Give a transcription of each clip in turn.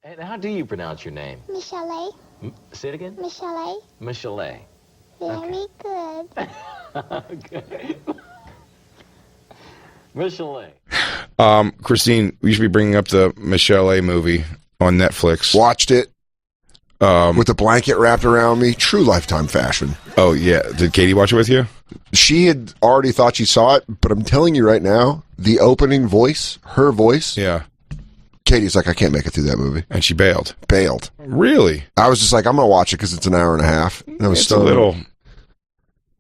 And how do you pronounce your name? Michelle. Say it again? Michelle. Michelle. Very good. Okay. Michelle. Christine, we should be bringing up the Michelle A movie on Netflix. Watched it with a blanket wrapped around me. True Lifetime fashion. Oh, yeah. Did Katie watch it with you? She had already thought she saw it, but I'm telling you right now, the opening voice, her voice, Yeah. Katie's like, I can't make it through that movie. And she bailed. Bailed. Really? I was just like, I'm going to watch it because it's an hour and a half. And I was It's a little...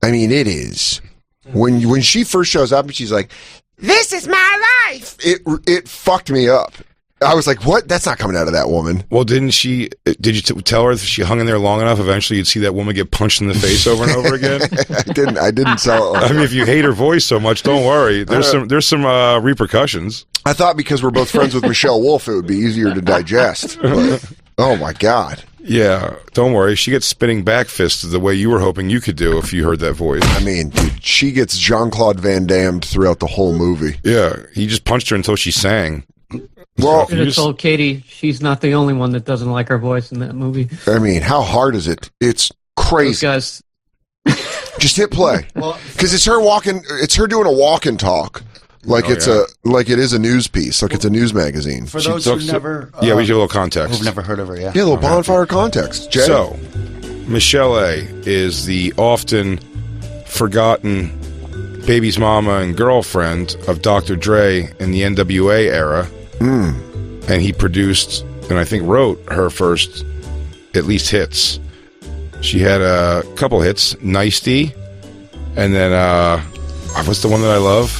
I mean, it is. When she first shows up and she's like, this is my life, it fucked me up. I was like, what? That's not coming out of that woman. Well, did you tell her if she hung in there long enough, eventually you'd see that woman get punched in the face over and over again? I didn't tell it. I mean, if you hate her voice so much, don't worry. There's some repercussions. I thought because we're both friends with Michelle Wolf, it would be easier to digest. But, oh, my God. Yeah, don't worry. She gets spinning back fists the way you were hoping you could do if you heard that voice. I mean, dude, she gets Jean-Claude Van Damme throughout the whole movie. Yeah, he just punched her until she sang. Well, I should have told Katie she's not the only one that doesn't like her voice in that movie. I mean, how hard is it? It's crazy. Those guys. Just hit play. Because it's her walking. It's her doing a walk and talk, like like it is a news piece, like it's a news magazine. For those who never, yeah, we do a little context. who've never heard of her, yeah. Yeah, a little bonfire context. Jay? So, Michelle A. is the often forgotten baby's mama and girlfriend of Dr. Dre in the NWA era. And he produced, and I think wrote, her first, at least, hits. She had a couple hits, Nicety, and then, what's the one that I love?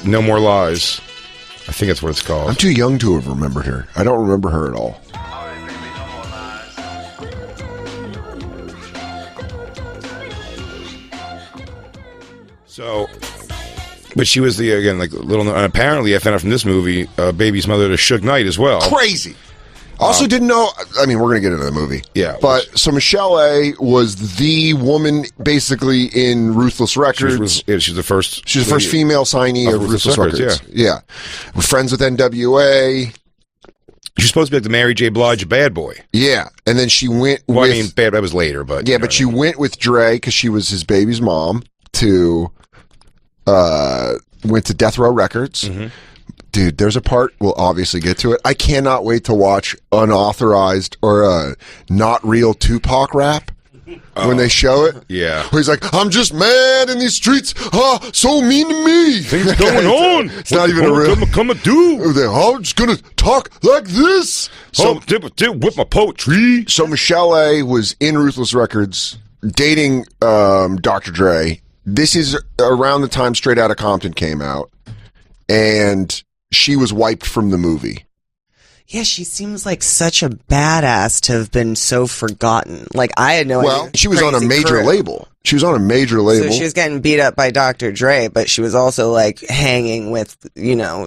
No More Lies. I think that's what it's called. I'm too young to have remembered her. I don't remember her at all. So, but she was the, again, like, little, and apparently I found out from this movie, baby's mother to Suge Knight as well. Crazy. Also didn't know, I mean, we're going to get into the movie. Yeah. But, so Michelle A. was the woman, basically, in Ruthless Records. She's the first. She's the first female signee of Ruthless Records. Yeah. We're friends with NWA. She's supposed to be like the Mary J. Blige bad boy. Yeah. And then she went well, with... I mean, bad, that was later, but... Yeah, but she went with Dre, because she was his baby's mom, went to Death Row Records. Mm-hmm. Dude, there's a part, we'll obviously get to it. I cannot wait to watch unauthorized or not real Tupac rap when they show it. Yeah. Where he's like, I'm just mad in these streets. So mean to me. Things going on. It's not even a real... Come and do. I'm just going to talk like this. So, with my poetry. So Michelle A. was in Ruthless Records dating Dr. Dre. This is around the time Straight Outta Compton came out. And she was wiped from the movie. Yeah, she seems like such a badass to have been so forgotten. Like, I had no idea. Well, she was on a major label. She was on a major label. So she was getting beat up by Dr. Dre, but she was also, like, hanging with,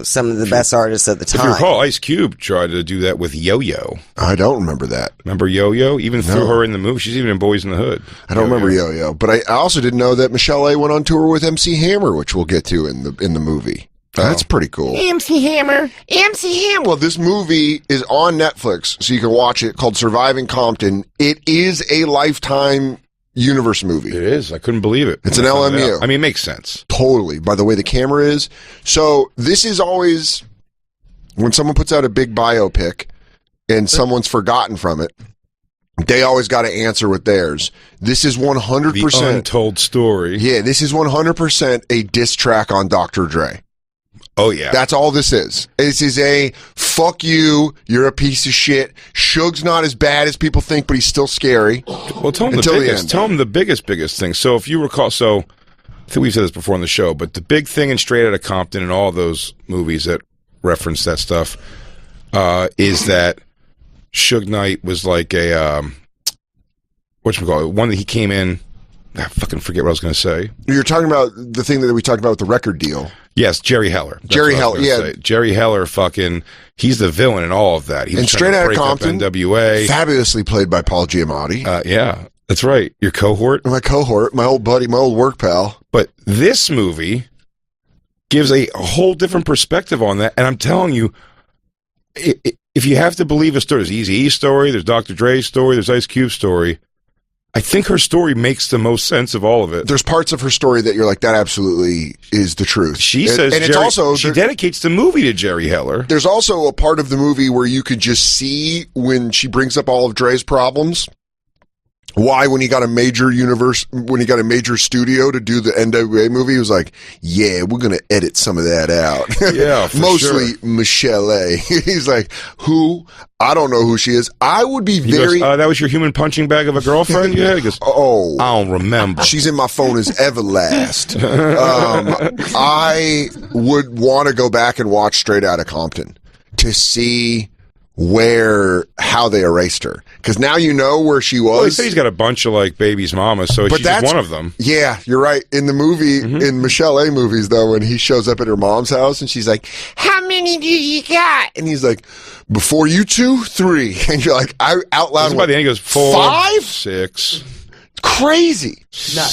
some of the best artists at the time. If you recall, Ice Cube tried to do that with Yo-Yo. I don't remember that. Remember Yo-Yo? Even threw her in the movie. She's even in Boys in the Hood. I don't remember Yo-Yo. But I also didn't know that Michelle A. went on tour with MC Hammer, which we'll get to in the movie. That's pretty cool. MC Hammer. Well, this movie is on Netflix, so you can watch it, called Surviving Compton. It is a Lifetime universe movie. It is. I couldn't believe it. It's an LMU. I mean, it makes sense. Totally, by the way the camera is. So this is always, when someone puts out a big biopic and someone's forgotten from it, they always got to answer with theirs. This is 100%. The untold story. Yeah, this is 100% a diss track on Dr. Dre. Oh, yeah. That's all this is. This is a, fuck you, you're a piece of shit. Suge's not as bad as people think, but he's still scary. Well, tell him the biggest thing. So if you recall, I think we've said this before on the show, but the big thing in Straight Outta Compton and all those movies that reference that stuff is that Suge Knight was like a, whatchamacallit, one that he came in, I fucking forget what I was going to say. You're talking about the thing that we talked about with the record deal. Yes, Jerry Heller. Jerry Heller, yeah. Say. Jerry Heller he's the villain in all of that. He's and Straight Outta Compton, NWA. Fabulously played by Paul Giamatti. Yeah, that's right. Your cohort? My cohort, my old buddy, my old work pal. But this movie gives a whole different perspective on that. And I'm telling you, if you have to believe a story, there's Eazy-E's story, there's Dr. Dre's story, there's Ice Cube's story. I think her story makes the most sense of all of it. There's parts of her story that you're like, that absolutely is the truth. She says, and it's also she dedicates the movie to Jerry Heller. There's also a part of the movie where you could just see when she brings up all of Dre's problems. Why, when he got a major studio to do the NWA movie, he was like, yeah, we're going to edit some of that out. Yeah, for Mostly sure. Michelle A. He's like, who? I don't know who she is. I would be very... goes, that was your human punching bag of a girlfriend? Yeah. He goes, oh. I don't remember. She's in my phone as Everlast. I would want to go back and watch Straight Outta Compton to see how they erased her, because now you know where she was. Well, he said he's got a bunch of like baby's mamas, so she's just one of them. Yeah, you're right. In the movie, in Michelle A movies, though, when he shows up at her mom's house and she's like, "How many do you got?" and he's like, "Before you 2, 3," and you're like, I out loud. By the end, he goes 4, 5, 6. Crazy.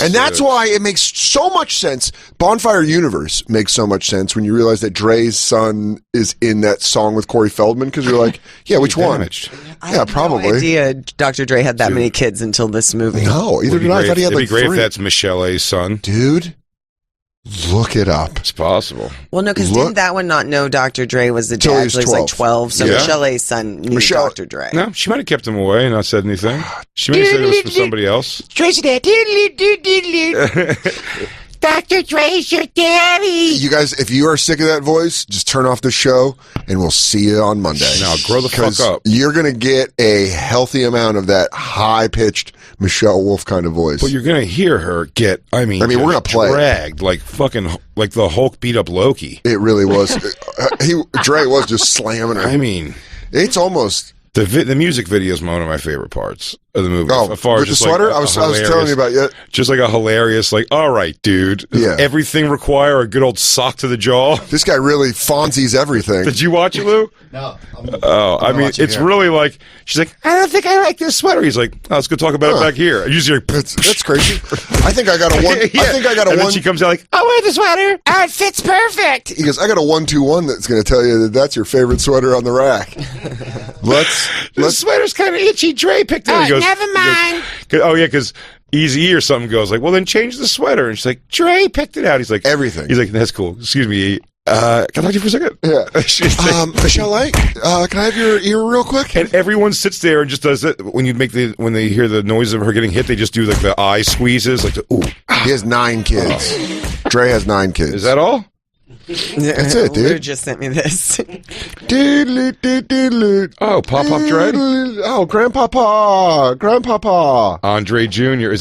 And that's why it makes so much sense. Bonfire Universe makes so much sense when you realize that Dre's son is in that song with Corey Feldman, because you're like, yeah, which one? I had probably. no idea Dr. Dre had that many kids until this movie. No, either did I. I thought he had like 3. It'd be great if that's Michelle A's son. Dude, look it up. It's possible. Well, no, because didn't that one not know Dr. Dre was the Till he dad? was So he's 12. like 12. So Yeah. Michelle A's son knew Dr. Dre. No, she might have kept him away and not said anything. She may have said it was for somebody else. Tracy there. Dr. Dre's your daddy. You guys, if you are sick of that voice, just turn off the show and we'll see you on Monday. Now, grow the fuck up. You're going to get a healthy amount of that high-pitched Michelle Wolf kind of voice. But you're going to hear her get, we're going to play. Dragged like fucking, like the Hulk beat up Loki. It really was. Dre was just slamming her. I mean, it's almost... The music video is one of my favorite parts of the movie. Oh, as far with as just the sweater? Like I was telling you about it. Just like a hilarious, like, all right, dude. Yeah. Everything require a good old sock to the jaw. This guy really Fonzie's everything. Did you watch it, Lou? No. I mean, it's really like, she's like, I don't think I like this sweater. He's like, let's go talk about it back here. Usually, that's crazy. I think I got a one. Yeah. I think I got a and one. Then she comes out like, I wear the sweater. Oh, it fits perfect. He goes, I got a 1-2-1 that's going to tell you that that's your favorite sweater on the rack. The sweater's kind of itchy. Dre picked it. Oh, He goes, never mind. Because Eazy-E or something goes like, well, then change the sweater. And she's like, Dre picked it out. He's like, everything. He's like, that's cool. Excuse me. Can I talk to you for a second? Yeah. She's like, Michelle A, can I have your ear real quick? and everyone sits there and just does it. When they hear the noise of her getting hit, they just do like the eye squeezes, like the, ooh. He has 9 kids. Dre has 9 kids. Is that all? That's it, dude. Lou just sent me this. Oh, Pop Dre? Oh, Grandpapa. Andre Jr.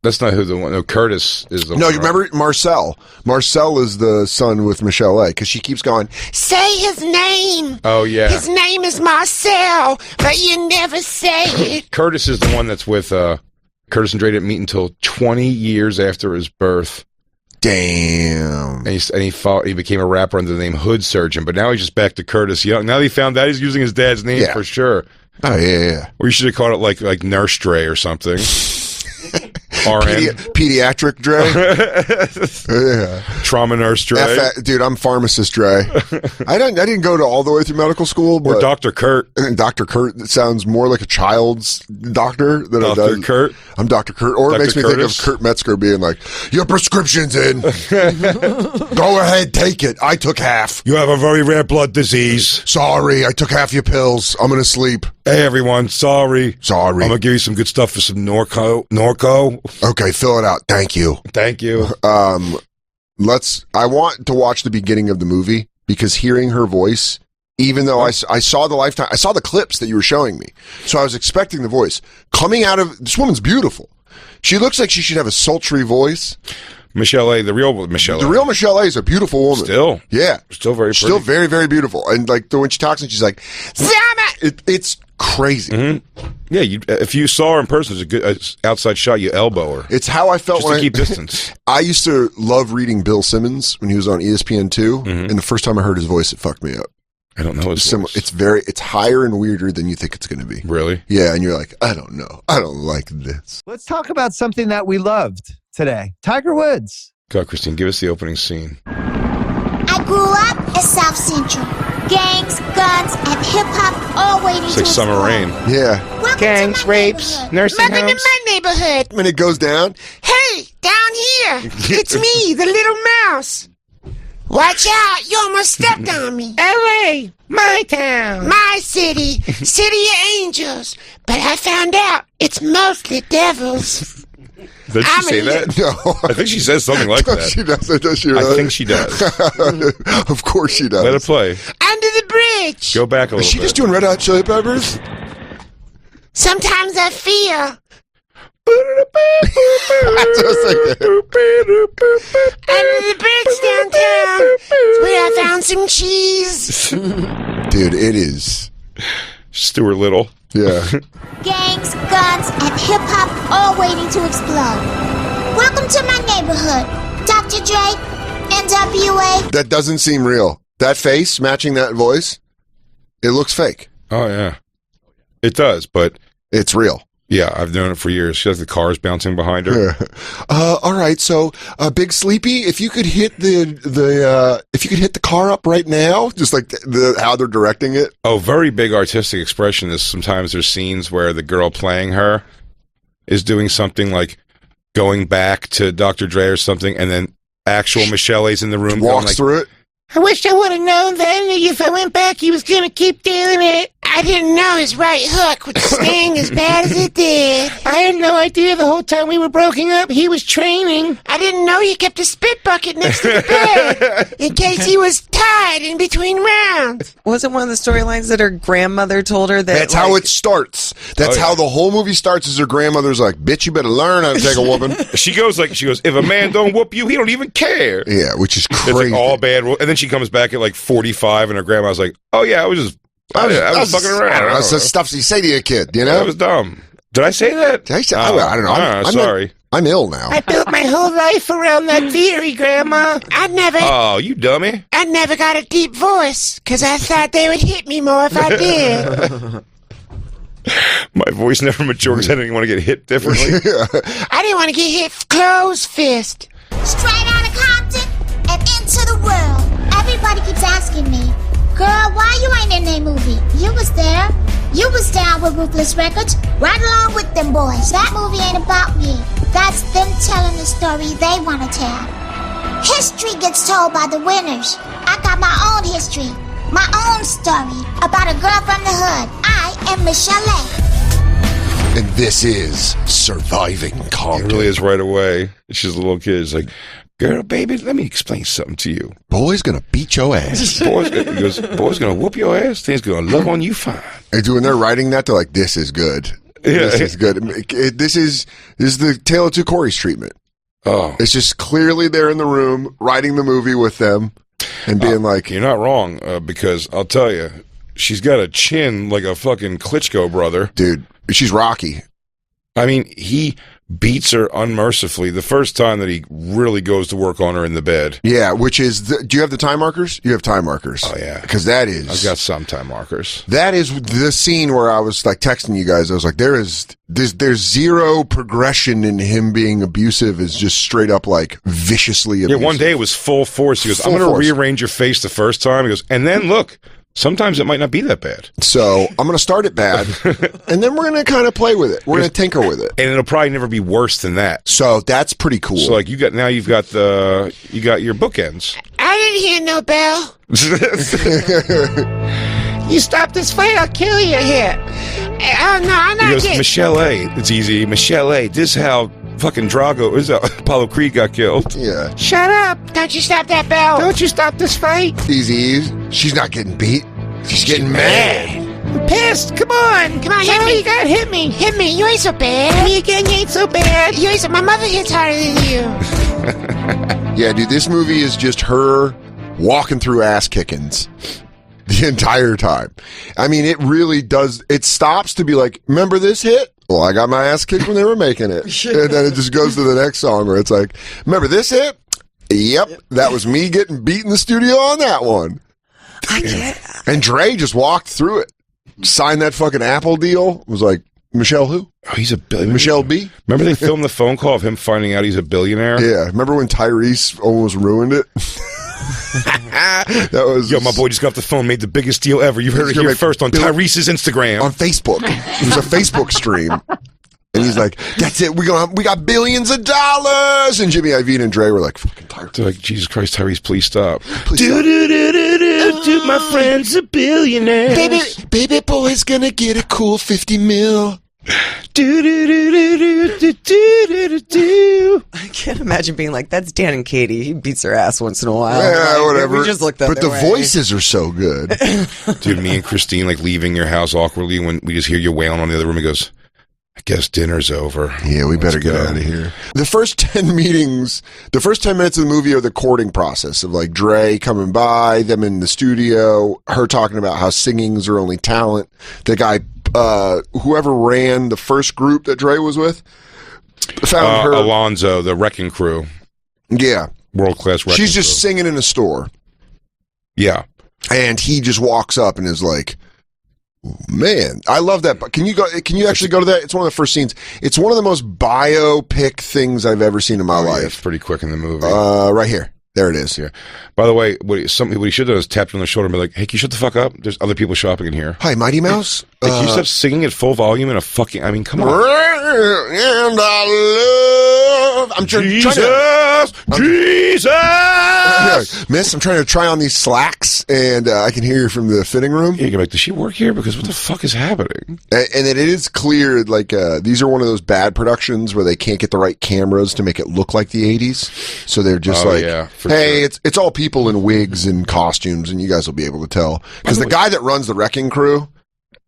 That's not who the one. No, Curtis is the one. No, you remember Marcel? Marcel is the son with Michelle A, because she keeps going, Say his name. Oh, yeah. His name is Marcel, but you never say it. Curtis is the one that's with, Curtis and Dre didn't meet until 20 years after his birth. damn. And he became a rapper under the name Hood Surgeon, but now he's just back to Curtis Young. Now he found that he's using his dad's name for sure. Oh, yeah. Or you should have called it like Nurse Dre or something. RN. Pediatric Dre. Yeah. Trauma Nurse Dre. Dude, I'm Pharmacist Dre. I didn't go to all the way through medical school, but Or Dr. Kurt. Dr. Kurt sounds more like a child's doctor than Dr. Kurt. I'm Dr. Kurt. Or it Dr. makes me Curtis? think of Kurt Metzger being like, your prescription's in. Go ahead, take it. I took half. You have a very rare blood disease. Sorry, I took half your pills. I'm going to sleep. Hey, everyone. Sorry. I'm going to give you some good stuff for some Norco. Okay, fill it out. Thank you. Thank you. I want to watch the beginning of the movie, because hearing her voice, even though I saw the clips that you were showing me, so I was expecting the voice coming out of this woman's beautiful. She looks like she should have a sultry voice. Michelle A, the real Michelle A. The real Michelle A is a beautiful woman. Still. Yeah. Still very pretty. Still very, very beautiful. And like when she talks and she's like, it's crazy. Mm-hmm. Yeah, if you saw her in person, there's a good outside shot, you elbow her. It's how I felt just when to keep distance. I used to love reading Bill Simmons when he was on ESPN2, and the first time I heard his voice, it fucked me up. I don't know his voice. It's higher and weirder than you think it's going to be. Really? Yeah, and you're like, I don't know. I don't like this. Let's talk about something that we loved today. Tiger Woods. Go, Christine, give us the opening scene. grew up in South Central. Gangs, guns, and hip-hop all waiting It's to like Summer Rain. Yeah. Welcome Gangs, to my rapes, neighborhood. nursing Welcome homes. to my neighborhood. When it goes down, Hey, down here. It's me, the little mouse. Watch out, you almost stepped on me. L.A., my town. My city, city of angels. But I found out it's mostly devils. Did she say that? no. I think she says something like that. She doesn't, does she really? I think she does. Of course she does. Let it play. Under the bridge. Go back a little Is she bit. just doing Red Hot Chili Peppers? Sometimes I feel under the bridge downtown is where I found some cheese. Dude, it is. Stuart Little. Yeah. Gangs, guns, and hip-hop all waiting to explode. Welcome to my neighborhood. Dr. Dre, NWA. That doesn't seem real. That face matching that voice, it looks fake. Oh, yeah. It does, but It's real. yeah, I've known it for years. She has the cars bouncing behind her. All right, so Big Sleepy, if you could hit the car up right now, just like how they're directing it. Oh, very big artistic expression. Is sometimes there's scenes where the girl playing her is doing something like going back to Dr. Dre or something, and then actual Michelle A's in the room going Walks like, through it. I wish I would have known then that if I went back, he was going to keep doing it. I didn't know his right hook would sting as bad as it did. I had no idea the whole time we were broken up, he was training. I didn't know he kept a spit bucket next to the bed in case he was tied in between rounds. Wasn't one of the storylines that her grandmother told her that That's how it starts. That's how the whole movie starts. Is her grandmother's like, "Bitch, you better learn how to take a whooping." she goes, if a man don't whoop you, he don't even care. Yeah, which is It's crazy. like all bad. And then she comes back at like 45, and her grandma's like, "Oh yeah, I was fucking around. That's the stuff you say to your kid, you know? That was dumb." Did I say that? Did I say- I don't know. I'm sorry. I'm ill now. I built my whole life around that theory, Grandma. I Oh, you dummy. never got a deep voice because I thought they would hit me more if I did. My voice never matured because I didn't want to get hit differently. I didn't want to get hit close fist. Straight out of Compton and into the world. Everybody keeps asking me, girl, why you ain't in that movie? You was there. You was down with Ruthless Records, right along with them boys. That movie ain't about me. That's them telling the story they want to tell. History gets told by the winners. I got my own history, my own story about a girl from the hood. I am Michelle A. And this is Surviving It Compton. really is right away. She's a little kid. It's like, girl, baby, let me explain something to you. Boy's gonna beat your ass. Boy's gonna whoop your ass. Thing's gonna love on you fine. And when they're writing that, they're like, "This is good. Yeah. This is good." This is the Tale of Two Corys treatment. Oh, It's just clearly they're in the room writing the movie with them and being like, you're not wrong, because I'll tell you, she's got a chin like a fucking Klitschko brother. "Dude, she's Rocky." I mean, he beats her unmercifully the first time that he really goes to work on her in the bed. Yeah, which is. Do you have the time markers? You have time markers. Oh, yeah. because that is. I've got some time markers. That is the scene where I was like texting you guys. I was like, there's zero progression in him being abusive. Is just straight up like viciously abusive. Yeah, one day it was full force. He goes, Full I'm going to force. rearrange your face the first time. He goes, and then look, sometimes it might not be that bad. So I'm going to start it bad, and then we're going to kind of play with it. We're going to tinker with it. And it'll probably never be worse than that. So that's pretty cool. So like you've got your bookends. I didn't hear no bell. You stop this fight, I'll kill you here. Oh, no, I'm He not goes, getting... Michelle A. It's easy. Michelle A. This is how fucking this is how Apollo Creed got killed. yeah, Shut up. Don't you stop that bell. Don't you stop this fight. easy. She's not getting beat. She's getting mad. I'm pissed. Come on. Come on, Is that hit all me. you got? Hit me. Hit me. You ain't so Hit bad. me again. You ain't so bad. You ain't so... My mother hits harder than you. Yeah, dude, this movie is just her walking through ass kickings the entire time. I mean, it really does. It stops to be like, remember this hit? Well, I got my ass kicked when they were making it. And then it just goes to the next song where it's like, remember this hit? Yep, that was me getting beat in the studio on that one. I get. And Dre just walked through it. Signed that fucking Apple deal. Was like, Michelle who? Oh, he's a billionaire. Michelle B? Remember they filmed the phone call of him finding out he's a billionaire? Yeah. Remember when Tyrese almost ruined it? That was Yo, my boy just got off the phone, made the biggest deal ever. You heard it here first on Tyrese's Instagram. on Facebook. It was a Facebook stream. And he's like, that's it. We got billions of dollars. And Jimmy Iovine and Dre were like, fucking tired. They're like, Jesus Christ, Tyrese, please stop. Do my friend's a billionaire. Baby boy's gonna get a cool 50 mil. I can't imagine being like, that's Dan and Katie. He beats her ass once in a while. Yeah, Like, whatever. We just looked the But other the way. voices are so good. Dude, me and Christine, like, leaving your house awkwardly when we just hear you wailing on the other room. He goes, I guess dinner's over. Yeah, we better get out of here. The first 10 minutes of the movie are the courting process of like Dre coming by, them in the studio, her talking about how singing's her only talent. The guy, whoever ran the first group that Dre was with, found her. Alonzo, the Wrecking Crew. Yeah. World-class Wrecking She's just Crew. singing in a store. Yeah. And he just walks up and is like, man, I love that. Can you actually go to that? It's one of the first scenes. It's one of the most biopic things I've ever seen in my Yeah, life. it's pretty quick in the movie. Right here. There it is. Yeah. By the way, what he should have done is tapped her on the shoulder and be like, hey, can you shut the fuck up? There's other people shopping in here. Hi, Mighty Mouse. Like, can you stop singing at full volume in a fucking... I mean, come on. And I love. I'm trying to. Jesus! Yeah, Miss, I'm trying to try on these slacks, and I can hear you from the fitting room. Yeah, you're like, does she work here? Because what the fuck is happening? And it is clear, like, these are one of those bad productions where they can't get the right cameras to make it look like the 80s. So they're just Oh, like, yeah, for hey, sure. it's all people in wigs and costumes, and you guys will be able to tell. Because the guy that runs the Wrecking Crew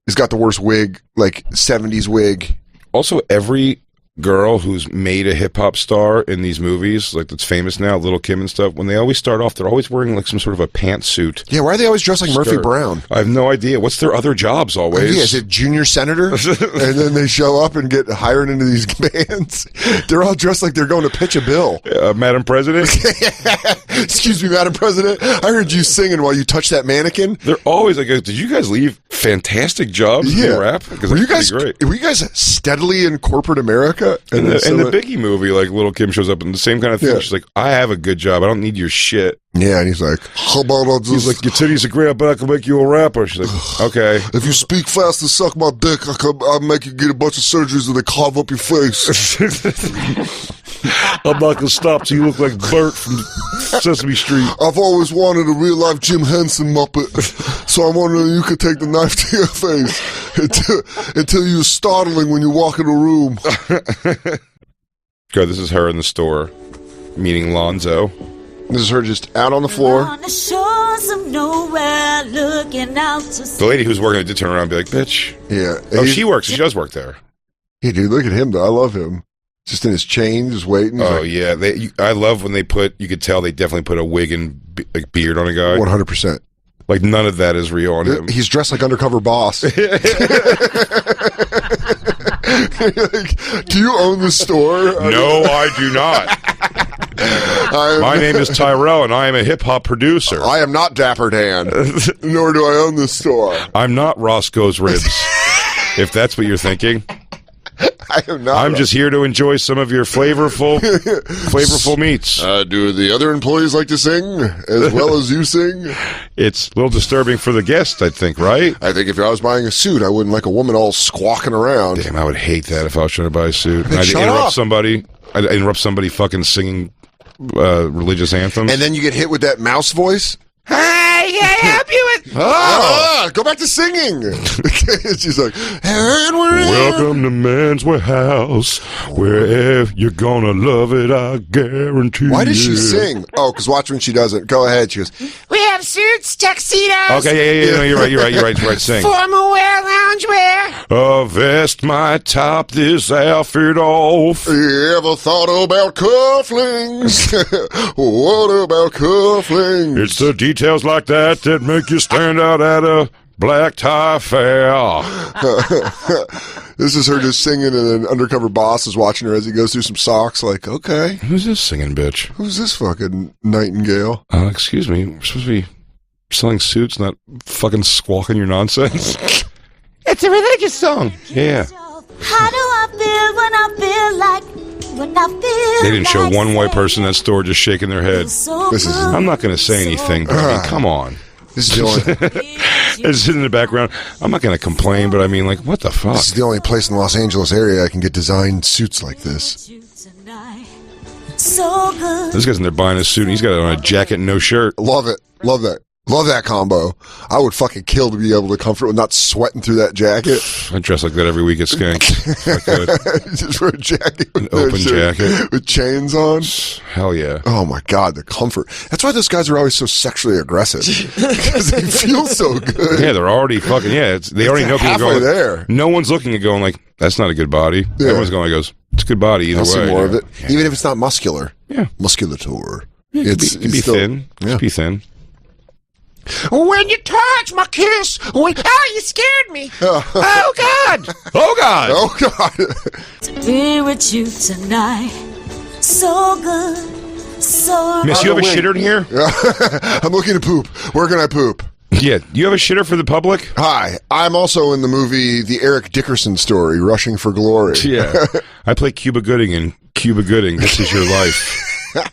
has got the worst wig, like 70s wig. Also, every girl who's made a hip-hop star in these movies, like that's famous now, Little Kim and stuff, when they always start off, they're always wearing like some sort of a pantsuit. Yeah, why are they always dressed like Murphy Skirt. Brown? I have no idea. What's their other jobs always? Yeah, is it junior senator? And then they show up and get hired into these bands. They're all dressed like they're going to pitch a bill. Madam President? Excuse me, Madam President. I heard you singing while you touched that mannequin. They're always like, did you guys leave fantastic jobs in rap? Because Were you that's guys pretty great. were you guys steadily in corporate America? In then the someone- Biggie movie, like Little Kim shows up in the same kind of thing. Yeah. She's like, I have a good job. I don't need your shit. Yeah, and he's like, how about I just, He's like, your titties are great, but I can make you a rapper. She's like, okay. if you speak fast and suck my dick, I'll make you get a bunch of surgeries and they carve up your face. I'm not going to stop till you look like Bert from Sesame Street. I've always wanted a real life Jim Henson Muppet, so I'm wondering if you could take the knife to your face until you're startling when you walk in a room. God, this is her in the store, meeting Lonzo. This is her just out on the floor. On the shores of nowhere, looking out to The lady who's working did turn around and be like, bitch. Yeah. Oh, she works. She does work there. Yeah, dude, look at him, though. I love him. Just in his chain, just waiting. He's Oh, like, yeah. I love when they you could tell they definitely put a wig and like beard on a guy. 100%. Like, none of that is real on him. He's dressed like undercover boss. Like, do you own the store? No, I do not. My name is Tyrell, and I am a hip-hop producer. I am not Dapper Dan, nor do I own this store. I'm not Roscoe's Ribs, if that's what you're thinking. I am not. I'm just here to enjoy some of your flavorful meats. Do the other employees like to sing as well as you sing? It's a little disturbing for the guest, I think, right? I think if I was buying a suit, I wouldn't like a woman all squawking around. Damn, I would hate that if I was trying to buy a suit. And I'd shut interrupt up. somebody. I'd interrupt somebody fucking singing religious anthems. And then you get hit with that mouse voice. Hi, can I help you with? Go back to singing. She's like, and we're Welcome to Man's Warehouse, where you're gonna love it, I guarantee. Why does she you. sing? Oh, because watch when she doesn't. Go ahead. She goes, We have suits, tuxedos, Okay, yeah. No, you're right. Sing. formal wear, loungewear. A vest might top this outfit off. you ever thought about cufflinks? What about cufflinks? It's the details like that that make you stand out at a black tie fair. This is her just singing, and an undercover boss is watching her as he goes through some socks. Like, okay, Who's this singing bitch? who's this fucking nightingale? Excuse me, we're supposed to be selling suits, not fucking squawking your nonsense. It's a religious song. Yeah. How do I feel when I feel like when I feel They didn't show like one white saying person in that store just shaking their head. so This is- good, I'm not going to say anything, but I mean, come on. This is the only. It's in the background. I'm not going to complain, but I mean, like, what the fuck? This is the only place in the Los Angeles area I can get designed suits like this. you tonight. So good. This guy's in there buying a suit, and he's got it on a jacket and no shirt. Love it. Love that. Love that combo. I would fucking kill to be able to comfort with not sweating through that jacket. I dress like that every week at Skank. If I could. Just wear a jacket with An open jacket. with chains on. Hell yeah. Oh my god, the comfort. That's why those guys are always so sexually aggressive. Because they feel so good. Yeah, they're already fucking, they already know people halfway going. there. No one's looking and going like, that's not a good body. Yeah. Everyone's going, goes, it's a good body either I'll way. see more of it. Yeah. Even if it's not muscular. Yeah. Musculature. It can be still- thin. Yeah. Just be thin. When you touch my kiss, you scared me. Oh, God. Oh, God. Oh god. To be with you tonight. So good. So Miss, you have a shitter in here? I'm looking to poop. Where can I poop? Yeah. You have a shitter for the public? Hi, I'm also in the movie The Eric Dickerson Story, Rushing for Glory. Yeah. I play Cuba Gooding in Cuba Gooding. This is your life.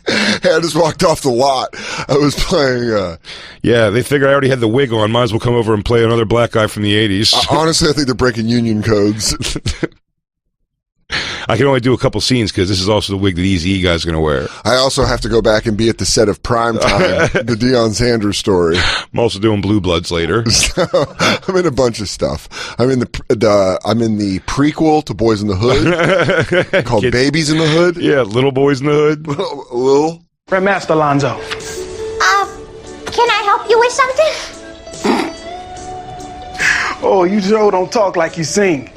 Hey, I just walked off the lot. I was playing, Yeah, they figure I already had the wig on. Might as well come over and play another black guy from the 80s. honestly, I think they're breaking union codes. I can only do a couple scenes because this is also the wig that Eazy-E guy's going to wear. I also have to go back and be at the set of Prime Time, the Deion Sanders story. I'm also doing Blue Bloods later. I'm in a bunch of stuff. I'm in the prequel to Boys in the Hood called Kid- Babies in the Hood. Yeah, Little Boys in the Hood. Lil. Grandmaster Alonzo. Can I help you with something? Oh, you sure don't talk like you sing.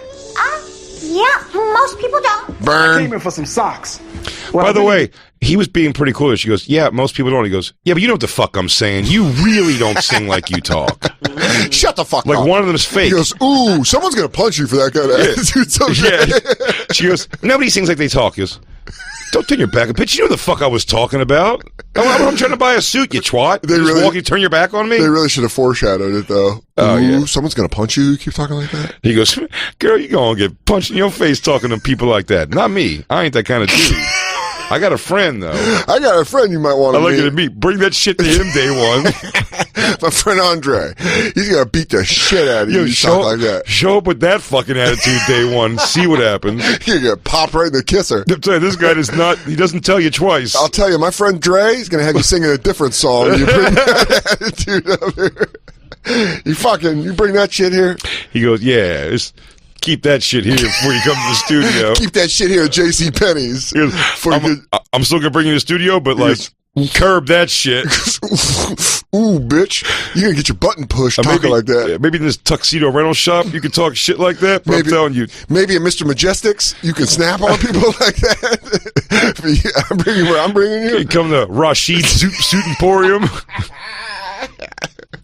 Yeah, most people don't. Came Burn. in for some socks. By the way, he was being pretty cool. She goes, yeah, most people don't. He goes, yeah, but you know what the fuck I'm saying. You really don't sing like you talk. Shut the fuck Like up. one of them's fake. He goes, ooh, someone's going to punch you for that kind of attitude. So Yeah. She goes, nobody sings like they talk. He goes, don't turn your back. Bitch, you know the fuck I was talking about. I'm trying to buy a suit, you twat. They You just really- walk, you turn your back on me? They really should have foreshadowed it, though. Oh, ooh, yeah. someone's going to punch you. You keep talking like that. He goes, girl, you gonna get punched in your face talking to people like that. Not me. I ain't that kind of dude. I got a friend, though. I got a friend you might want I to like you to meet. meet. Bring that shit to him day one. My friend Andre. He's going to beat the shit out of you. Yo, You talk like that. show up with that fucking attitude day one. See what happens. You're going to pop right in the kisser. I'm telling you, this guy does not, he doesn't tell you twice. I'll tell you, my friend Dre is going to have you singing a different song. You bring that attitude up here. You bring that shit here. He goes, yeah, just keep that shit here before you come to the studio. Keep that shit here at J.C. Penney's. He goes, I'm still gonna bring you to the studio, but like, curb that shit. Ooh, bitch. You're going to get your button pushed talking like that. Maybe in this tuxedo rental shop, you can talk shit like that, but I'm telling you. Maybe at Mr. Majestics, you can snap on people like that. But yeah, I'm bringing you. You come to Rashid Suit Emporium.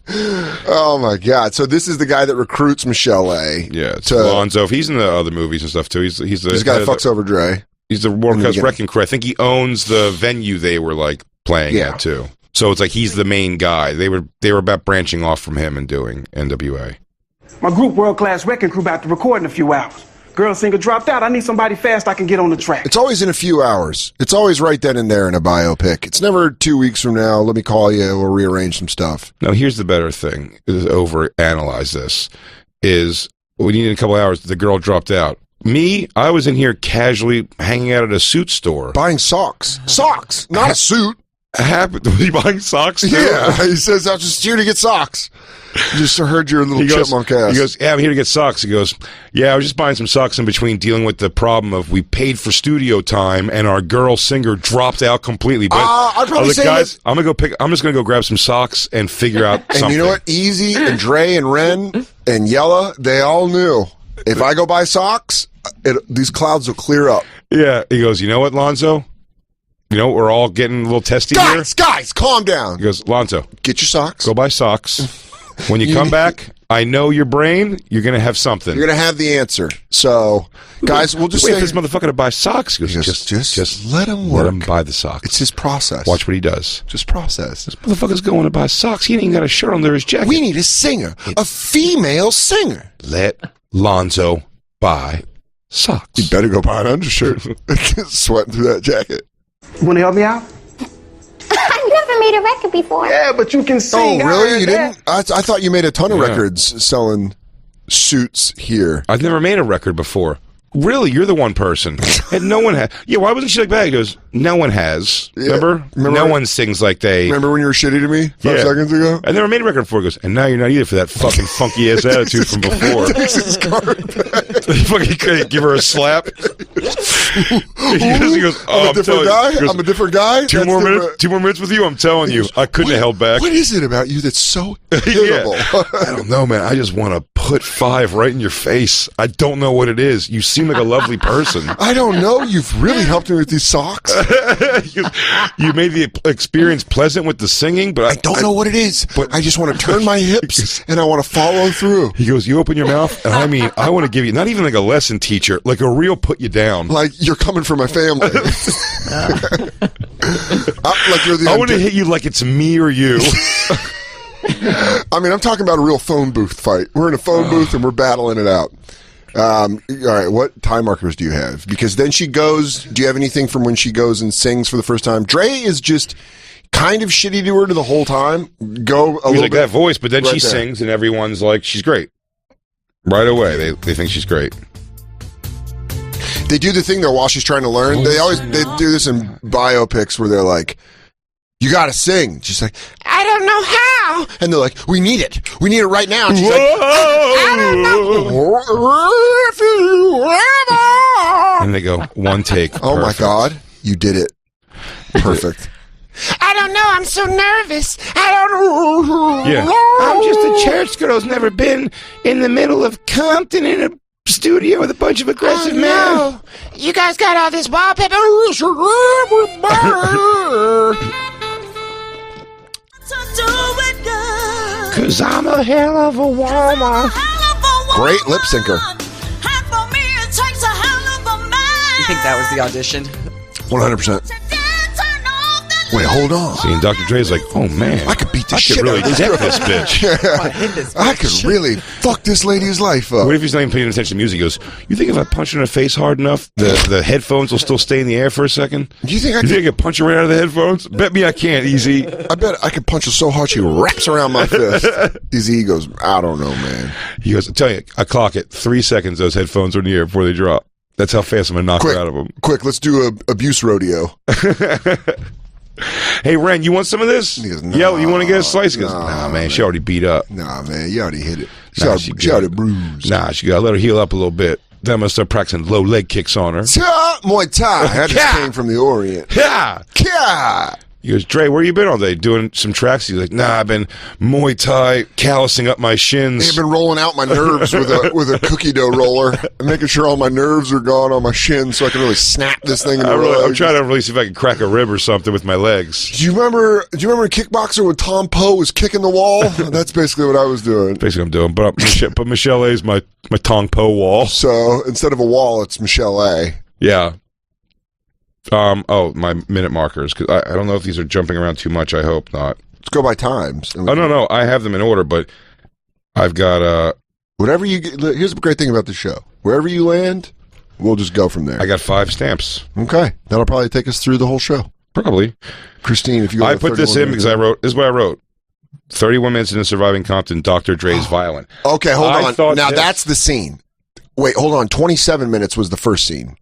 Oh my God! So this is the guy that recruits Michelle A. Yeah, it's to Lonzo. He's in the other movies and stuff too. He's the this guy fucks over Dre. He's the World in the Class beginning. Wrecking Crew. I think he owns the venue they were like playing Yeah. at too. So it's like he's the main guy. They were about branching off from him and doing NWA. My group, World Class Wrecking Crew, about to record in a few hours. Girl singer dropped out. I need somebody fast I can get on the track. It's always in a few hours. It's always right then and there in a biopic. It's never 2 weeks from now. Let me call you. We'll rearrange some stuff. Now here's the better thing: is overanalyze this. Is we need in a couple hours. The girl dropped out. Me, I was in here casually hanging out at a suit store. Buying socks. Socks, not a suit. Happened to be buying socks too? Yeah, he says, I'm just here to get socks. Just heard your little He goes, chipmunk ass. he goes, yeah, I'm here to get socks. He goes, yeah, I was just buying some socks in between dealing with the problem of we paid for studio time and our girl singer dropped out completely. But I'd probably I was say like, guys, that- I'm just gonna go grab some socks and figure out and something. you know what? Easy and Dre and Ren and Yella, they all knew. If I go buy socks, these clouds will clear up. Yeah. He goes, you know what, Lonzo? You know, we're all getting a little testy here. Guys, calm down. He goes, Lonzo, Get your socks. go buy socks. When you come back, I know your brain, you're going to have something. You're going to have the answer. So, guys, we'll just wait say... for this motherfucker to buy socks. He goes, He goes, just let him let work. him buy the socks. It's his process. Watch what he does. Just process. Motherfucker's going to buy socks. He ain't even got a shirt under his jacket. We need a singer. A female singer. Let Lonzo buy socks. You better go buy an undershirt. Sweating through that jacket. You want to help me out? I've never made a record before. Yeah, but you can Oh, sing. I really? heard You that. didn't? I thought you made a ton of records selling suits here. I've never made a record before. Really? You're the one person. And no one has. Yeah, why wasn't she like that? He goes, no one has. Yeah. Remember? No one sings like they. Remember when you were shitty to me 5 seconds ago? I never made a record before. He goes, and now you're not either for that fucking funky ass attitude from before. Takes his card back. He fucking couldn't give her a slap. He goes, I'm a different guy. He goes, I'm a different guy. Two That's more the- minutes. 2 more minutes with you. I'm telling you, I couldn't have held back. What is it about you that's so hittable? I don't know, man. I just want to put 5 right in your face. I don't know what it is. You seem like a lovely person. I don't know. You've really helped me with these socks. You made the experience pleasant with the singing, but I don't know what it is, but I just want to turn my hips and I want to follow through. He goes, you open your mouth, and I mean, I want to give you not even like a lesson teacher, like a real put you down. Like you're coming for my family. Like you're the. I want to hit you like it's me or you. I mean, I'm talking about a real phone booth fight. We're in a phone booth and we're battling it out. All right, what time markers do you have? Because then she goes. Do you have anything from when she goes and sings for the first time? Dre is just kind of shitty to her the whole time. Go a He's little like bit that voice, but then right she there. sings, and everyone's like, she's great. Right away, they think she's great. They do the thing though while she's trying to learn. They do this in biopics where they're like, "You got to sing." She's like, "I don't know how," and they're like, "We need it. We need it right now." And she's like, I don't know. If you ever. And they go, one take. Oh my perfect. God, you did it. Perfect. I don't know. I'm so nervous. I don't know. Yeah. I'm just a church girl who's never been in the middle of Compton in a studio with a bunch of aggressive men. You guys got all this wallpaper. Cause I'm a hell of a woman. Great lip syncer. You think that was the audition? 100%. Wait, hold on. See, and Dr. Dre's like, oh man, I could beat the I shit could really out of this deck girl. this bitch. I could really fuck this lady's life up. What if he's not even paying attention to music? He goes, you think if I punch her in the face hard enough, the headphones will still stay in the air for a second? Do you think I You think I can punch her right out of the headphones? Bet me I can't, Easy. I bet I could punch her so hard she wraps around my fist. Easy goes, I don't know, man. He goes, I tell you, I clock it. 3 seconds those headphones are in the air before they drop. That's how fast I'm going to knock Quick, her out of them. quick, let's do a abuse rodeo. Hey, Ren, you want some of this? He goes, Yo, you want to get a slice? He goes, nah, nah, man, man. she already beat up. Nah, man, you already hit it. She Nah, already- she she already good. bruised. Nah, she got to let her heal up a little bit. Then I'm going to start practicing low leg kicks on her. Muay Thai. That just Yeah. came from the Orient. Yeah! Yeah. He goes, Dre, where you been all day? Doing some tracks? He's like, nah, I've been Muay Thai, callousing up my shins. I've been rolling out my nerves with a cookie dough roller and making sure all my nerves are gone on my shins so I can really snap this thing into I'm legs. trying to really see if I can crack a rib or something with my legs. Do you remember a kickboxer when Tom Poe was kicking the wall? That's basically what I was doing. Basically, I'm doing. But Michelle A's my Tong Po wall. So instead of a wall, it's Michelle A. Yeah. Oh, my minute markers. Cause I don't know if these are jumping around too much. I hope not. Let's go by times. Oh, no. I have them in order, but I've got, Whatever you get, here's the great thing about the show. Wherever you land, we'll just go from there. I got 5 stamps. Okay. That'll probably take us through the whole show. Probably. Christine, if you go I to put this 31 in because this is what I wrote. 31 minutes into surviving Compton, Dr. Dre's violent. Okay, hold I on. thought Now this- that's the scene. Wait, hold on. 27 minutes was the first scene.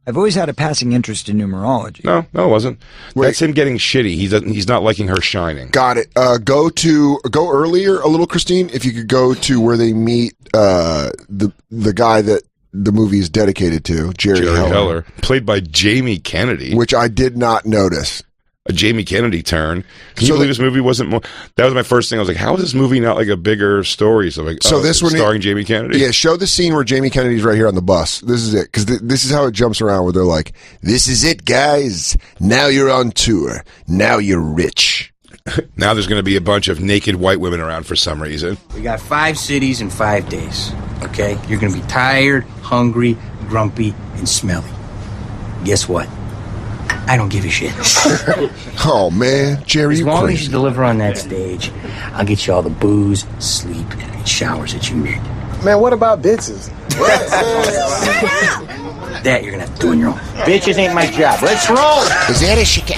I've always had a passing interest in numerology. No, it wasn't. Wait. That's him getting shitty. He's not liking her shining. Got it. Go earlier a little, Christine. If you could go to where they meet the guy that the movie is dedicated to, Jerry Heller, played by Jamie Kennedy. which I did not notice. A Jamie Kennedy turn. Can you So believe this movie wasn't more? That was my first thing. I was like, how is this movie not like a bigger story? So like, This one starring Jamie Kennedy. Yeah, show the scene where Jamie Kennedy's right here on the bus. This is it, because this is how it jumps around. Where they're like, "This is it, guys. Now you're on tour. Now you're rich." Now there's going to be a bunch of naked white women around for some reason. We got 5 cities in 5 days, okay? You're gonna be tired, hungry, grumpy, and smelly. Guess what? I don't give a shit. Oh man, Jerry, As you long as crazy. you deliver on that stage, I'll get you all the booze, sleep, and showers that you need. Man, what about bitches? That you're gonna have to do on your own. Bitches ain't my job. Let's roll.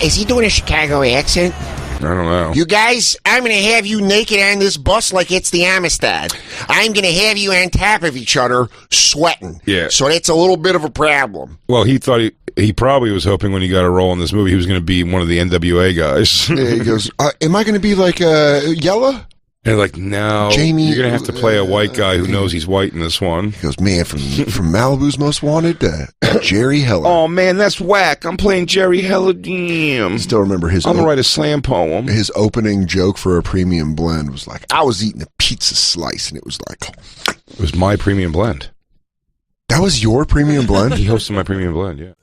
Is he doing a Chicago accent? I don't know. You guys, I'm going to have you naked on this bus like it's the Amistad. I'm going to have you on top of each other sweating. Yeah. So that's a little bit of a problem. Well, he thought he probably was hoping when he got a role in this movie he was going to be one of the NWA guys. Yeah, he goes, am I going to be like Yella? And like, no, Jamie, you're going to have to play a white guy who knows he's white in this one. He goes, man, from Malibu's Most Wanted to Jerry Heller. Oh, man, that's whack. I'm playing Jerry Heller. Damn. Still remember his... I'm going to write a slam poem. His opening joke for a premium blend was like, I was eating a pizza slice, and it was like... It was my premium blend. That was your premium blend? He hosted my premium blend, yeah.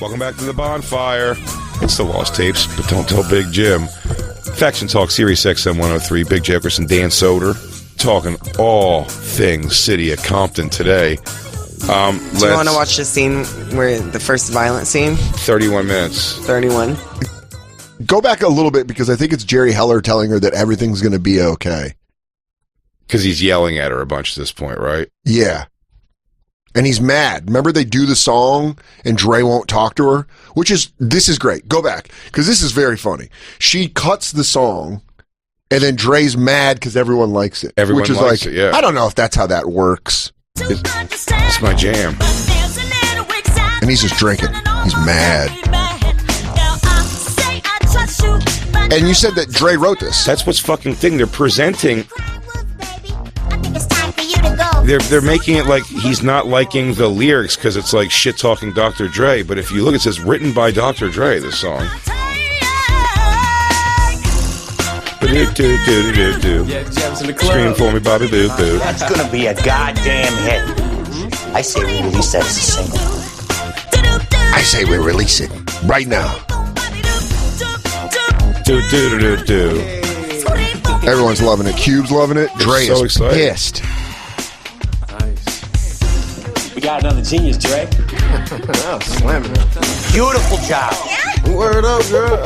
Welcome back to the Bonfire. It's the Lost Tapes, but don't tell Big Jim. Faction Talk, Sirius XM 103, Big Jefferson, Dan Soder, talking all things city of Compton today. Do you want to watch the scene where the first violent scene? 31 minutes. 31. Go back a little bit because I think it's Jerry Heller telling her that everything's going to be okay. Because he's yelling at her a bunch at this point, right? Yeah. And he's mad. Remember they do the song and Dre won't talk to her? This is great. Go back. Because this is very funny. She cuts the song and then Dre's mad because everyone likes it. Everyone which is likes like, it, yeah. I don't know if that's how that works. It's my jam. And he's just drinking. He's mad. And you said that Dre wrote this. That's what's fucking thing. They're presenting... They're making it like he's not liking the lyrics because it's like shit talking Dr. Dre. But if you look, it says written by Dr. Dre. This song. Scream for me, Bobby Boo Boo. That's gonna be a goddamn hit. I say we release that as a single. I say we release it right now. Everyone's loving it. Cube's loving it. Dre so is excited. Pissed. We got another genius, Dre. Oh, slamming it. Beautiful job. Word up, girl.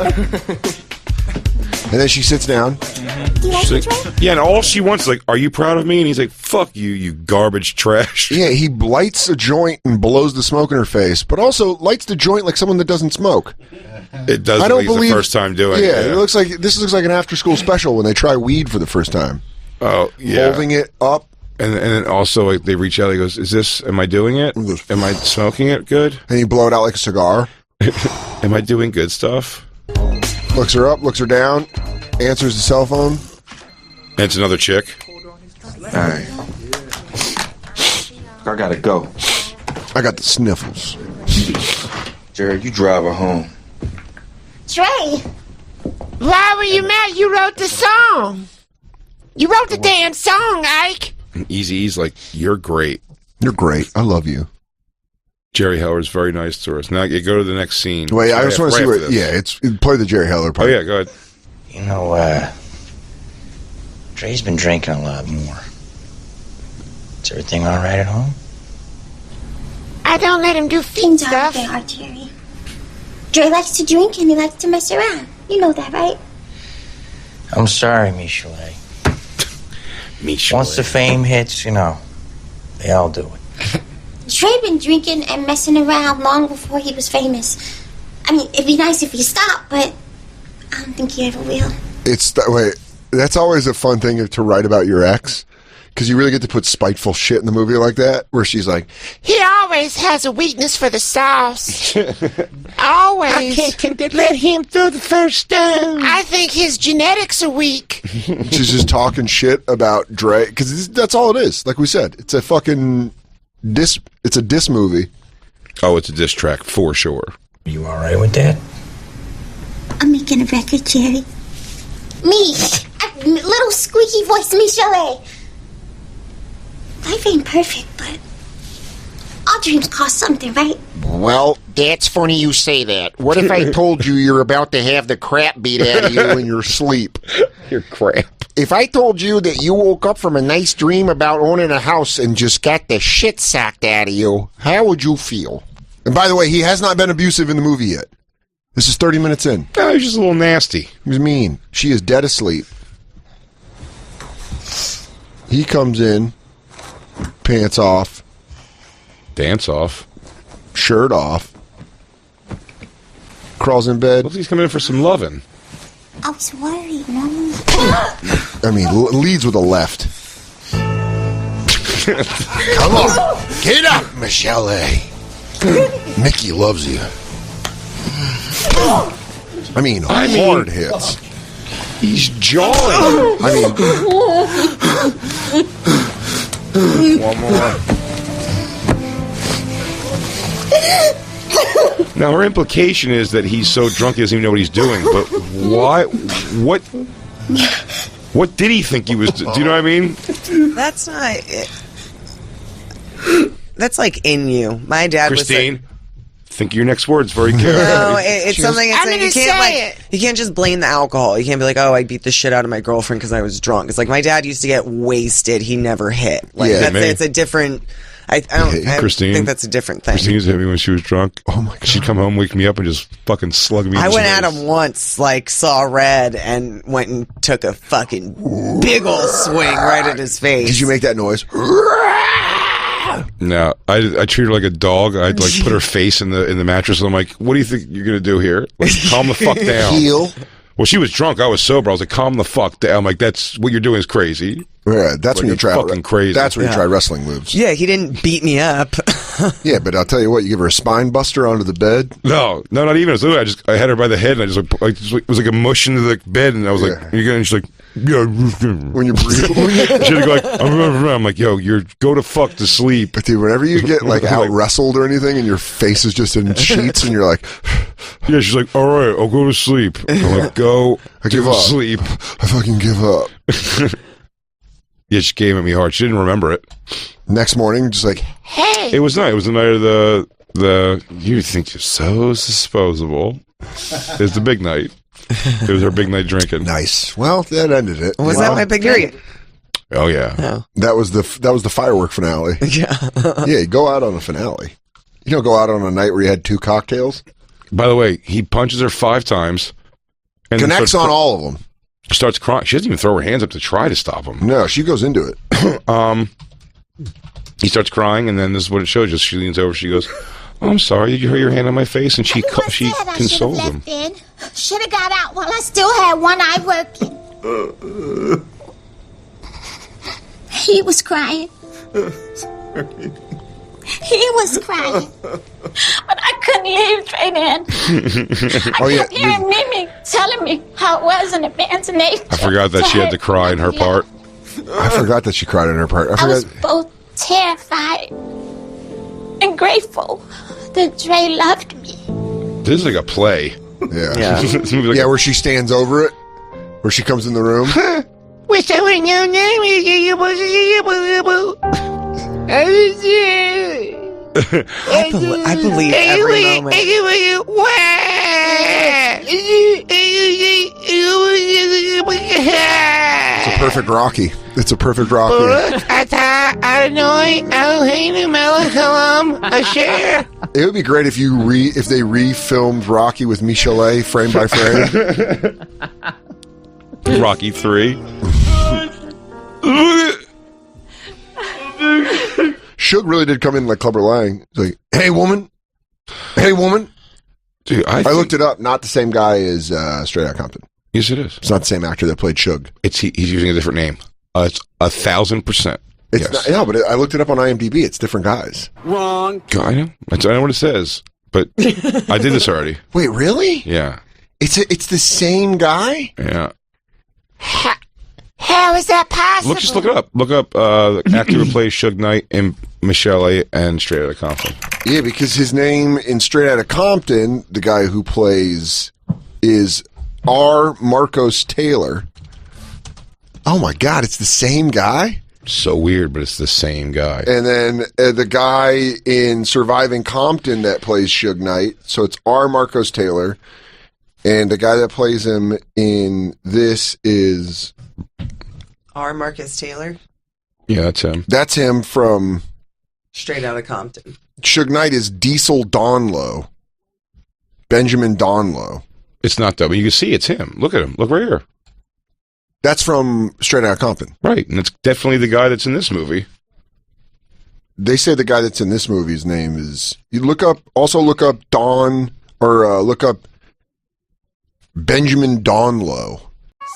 And then she sits down. She's like, yeah, and all she wants is like, are you proud of me? And he's like, fuck you, you garbage trash. Yeah, he lights a joint and blows the smoke in her face, but also lights the joint like someone that doesn't smoke. It does. I don't believe the first time doing it. Yeah, it looks like an after-school special when they try weed for the first time. Oh, yeah. Holding it up. And then also like, they reach out. He goes, am I doing it? Am I smoking it good? And he blow it out like a cigar. Am I doing good stuff? Looks her up, looks her down, answers the cell phone. And it's another chick. Hey. I gotta go. I got the sniffles. Jared, you drive her home. Dre, Why were you mad? You wrote the song. You wrote the damn song, Ike. And Eazy-E's like, you're great. You're great. I love you. Jerry Heller's very nice to us. Now you go to the next scene. Wait, I just want to see what. This. Yeah, play the Jerry Heller part. Oh yeah, go ahead. You know, Dre's been drinking a lot more. Is everything all right at home? I don't let him do feet stuff. they are, Jerry. Dre likes to drink and he likes to mess around. You know that, right? I'm sorry, Michelet. Once the fame hits, you know, they all do it. Dre been drinking and messing around long before he was famous. I mean, it'd be nice if he stopped, but I don't think he ever will. That's always a fun thing to write about your ex, because you really get to put spiteful shit in the movie like that, where she's like, he always has a weakness for the sauce. Always. I can't let him through the first time. I think his genetics are weak. she's just talking shit about Dre, because that's all it is. Like we said, it's a fucking diss. It's a diss movie. Oh, it's a diss track for sure. You all right with that? I'm making a record, Jerry. Me, little squeaky voice Michelet. Life ain't perfect, but all dreams cost something, right? Well, that's funny you say that. What if I told you you're about to have the crap beat out of you in your sleep? Your crap. If I told you that you woke up from a nice dream about owning a house and just got the shit socked out of you, how would you feel? And by the way, he has not been abusive in the movie yet. This is 30 minutes in. No, he's just a little nasty. He was mean. She is dead asleep. He comes in. Pants off. Dance off. Shirt off. Crawls in bed. Looks like he's coming in for some loving. I was worried, Mama. I mean, leads with a left. Come on. Get up, Michelle A. Mickey loves you. I mean, hard hits. He's jawing. I mean... One more. Now, her implication is that he's so drunk he doesn't even know what he's doing. But why? What did he think he was? Do you know what I mean? That's not. That's like in you. My dad Christine, was like, think of your next words very carefully. no, it's something. It's I'm like, gonna you can't say like. You can't just blame the alcohol. You can't be like, oh, I beat the shit out of my girlfriend because I was drunk. It's like my dad used to get wasted. He never hit. Like it's a different. I Christine, think that's a different thing. Christine used to hit me when she was drunk. Oh my god! She'd come home, wake me up, and just fucking slug me. I went at face. him once, like saw red, and went and took a fucking big ol' swing right at his face. Did you make that noise? No, I treat her like a dog. I'd like put her face in the mattress. And I'm like, what do you think you're gonna do here? Like, calm the fuck down. Heel. Well, she was drunk. I was sober. I was like, calm the fuck down. I'm like, that's what you're doing is crazy. Yeah, that's when you try fucking crazy. That's when you try wrestling moves. Yeah, he didn't beat me up. Yeah, but I'll tell you what, you give her a spine buster onto the bed. No, not even. It was literally, I had her by the head, and I just it was like a mush into the bed, and I was like, "You're gonna?" And she's like, "Yeah." When you breathe, she'd go like, I'm like, "Yo, go to fuck to sleep." But dude, whenever you get like out wrestled or anything, and your face is just in sheets, and you're like, yeah, she's like, "All right, I'll go to sleep." I'm like, "Go, I give up. Sleep." I fucking give up. Yeah, she came at me hard. She didn't remember it. Next morning, just like, Hey. It was night. It was the night of the. You think you're so disposable. It was the big night. It was our big night drinking. Nice. Well, that ended it. Was that my big night? Oh yeah. Oh. That was the firework finale. Yeah. Yeah, you go out on a finale. You don't go out on a night where you had 2 cocktails. By the way, he punches her 5 times. And then Connects on all of them. Starts crying. She doesn't even throw her hands up to try to stop him. No, she goes into it. He starts crying, and then this is what it shows. Just she leans over. She goes, "Oh, I'm sorry. Did you hurt your hand on my face?" And she consoles him. Should have got out while I still had one eye working. He was crying. He was crying. But I couldn't leave straight in. I kept hearing Mimi telling me how it was in advance and I forgot that she had to cry in her part. I forgot that she cried in her part. I was both terrified and grateful that Dre loved me. This is like a play. Yeah. This movie like where she stands over it. Where she comes in the room. Wish I would know name. I believe every moment. It's a perfect Rocky. It's a perfect Rocky. It would be great if if they refilmed Rocky with Michelle A. frame by frame. Rocky 3. Suge really did come in like Clubber Lang. He's like, "Hey woman, hey woman." Dude, I looked it up. Not the same guy as Straight Outta Compton. Yes, it is. It's not the same actor that played Suge. He's using a different name. It's 1,000%. It's not, no, but I looked it up on IMDb. It's different guys. Wrong. I know. I know what it says, but I did this already. Wait, really? Yeah. It's the same guy? Yeah. How is that possible? Just look it up. Look up the actor who plays Suge Knight and Michelle A. and Straight Outta Compton. Yeah, because his name in Straight Outta Compton, the guy who plays is R. Marcos Taylor. Oh my God, it's the same guy? So weird, but it's the same guy. And then the guy in Surviving Compton that plays Suge Knight, so it's R. Marcos Taylor. And the guy that plays him in this is... R. Marcus Taylor? Yeah, that's him. That's him from... Straight Outta Compton. Suge Knight is Diesel Donlow. Benjamin Donlow. It's not though, but you can see it's him. Look at him. Look right here. That's from Straight Outta Compton. Right, and it's definitely the guy that's in this movie. they say the guy that's in this movie's name is. You look up Don or look up Benjamin Donlow.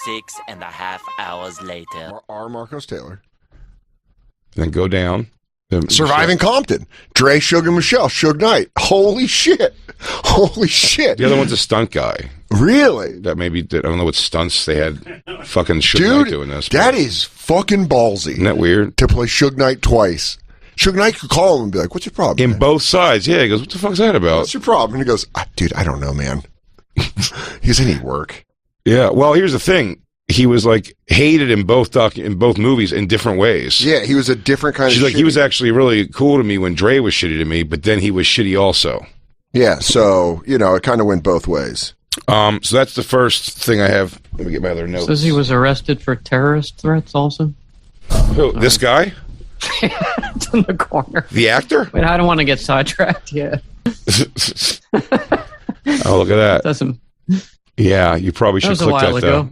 6.5 hours later. R. Marcos Taylor. Then go down. Surviving Compton. Dre, Suge, and Michelle. Suge Knight. Holy shit. Holy shit. The other one's a stunt guy. Really? That maybe did. I don't know what stunts they had. Fucking Suge Knight doing this. That is fucking ballsy. Isn't that weird? To play Suge Knight twice. Suge Knight could call him and be like, "What's your problem?" In man? both sides. Yeah, he goes, "What the fuck's that about?" What's your problem? And he goes, "Dude, I don't know, man." He goes, "I need work." Yeah. Well, here's the thing. He was like hated in both movies in different ways. Yeah, he was a different kind She's of like, he was actually really cool to me when Dre was shitty to me, but then he was shitty also. Yeah, so, it kind of went both ways. So that's the first thing I have. Let me get my other notes. Says he was arrested for terrorist threats also. Who? This guy? It's in the corner. The actor? Wait, I don't want to get sidetracked yet. Oh, look at that. Doesn't. Yeah, you probably should click that, though.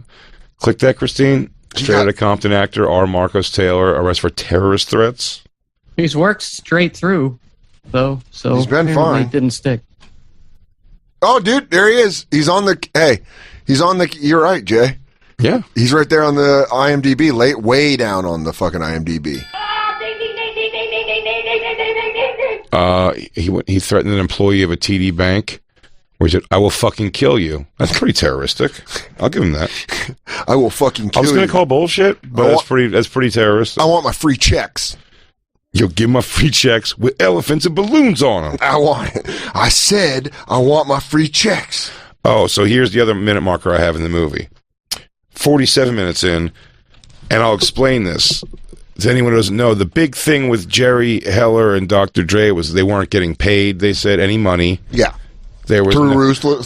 Click that, Christine. Straight Outta Compton actor R. Marcos Taylor arrested for terrorist threats. He's worked straight through, though, so he's been fine. It didn't stick. Oh, dude, there he is. He's on the. You're right, Jay. Yeah, he's right there on the IMDb, way down on the fucking IMDb. He threatened an employee of a TD bank. Where he said, "I will fucking kill you." That's pretty terroristic. I'll give him that. I will fucking kill you. I was going to call bullshit, but that's pretty terroristic. I want my free checks. You'll give my free checks with elephants and balloons on them. I want it. I said I want my free checks. Oh, so here's the other minute marker I have in the movie. 47 minutes in, and I'll explain this. To anyone who doesn't know, the big thing with Jerry Heller and Dr. Dre was they weren't getting paid, they said, any money. Yeah. There was through Ruthless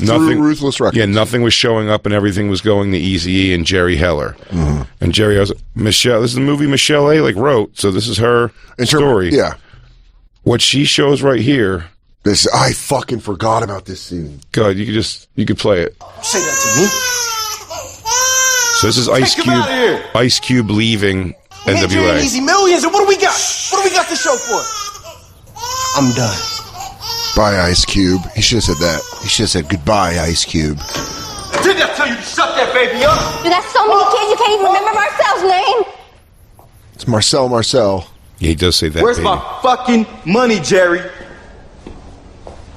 Records. Yeah, nothing was showing up, and everything was going to Eazy-E and Jerry Heller. Mm-hmm. And Jerry was Michelle. This is the movie Michelle A. wrote, so this is her story. Yeah, what she shows right here. I fucking forgot about this scene. God, you could play it. Say that to me. So this is Ice Cube leaving NWA. Easy Millions, and what do we got? What do we got to show for it? I'm done. Bye, Ice Cube. He should have said that. He should have said goodbye, Ice Cube. Didn't I tell you to shut that baby up? You got so many kids you can't even remember Marcel's name. It's Marcel. Yeah, he does say that. Where's my fucking money, Jerry?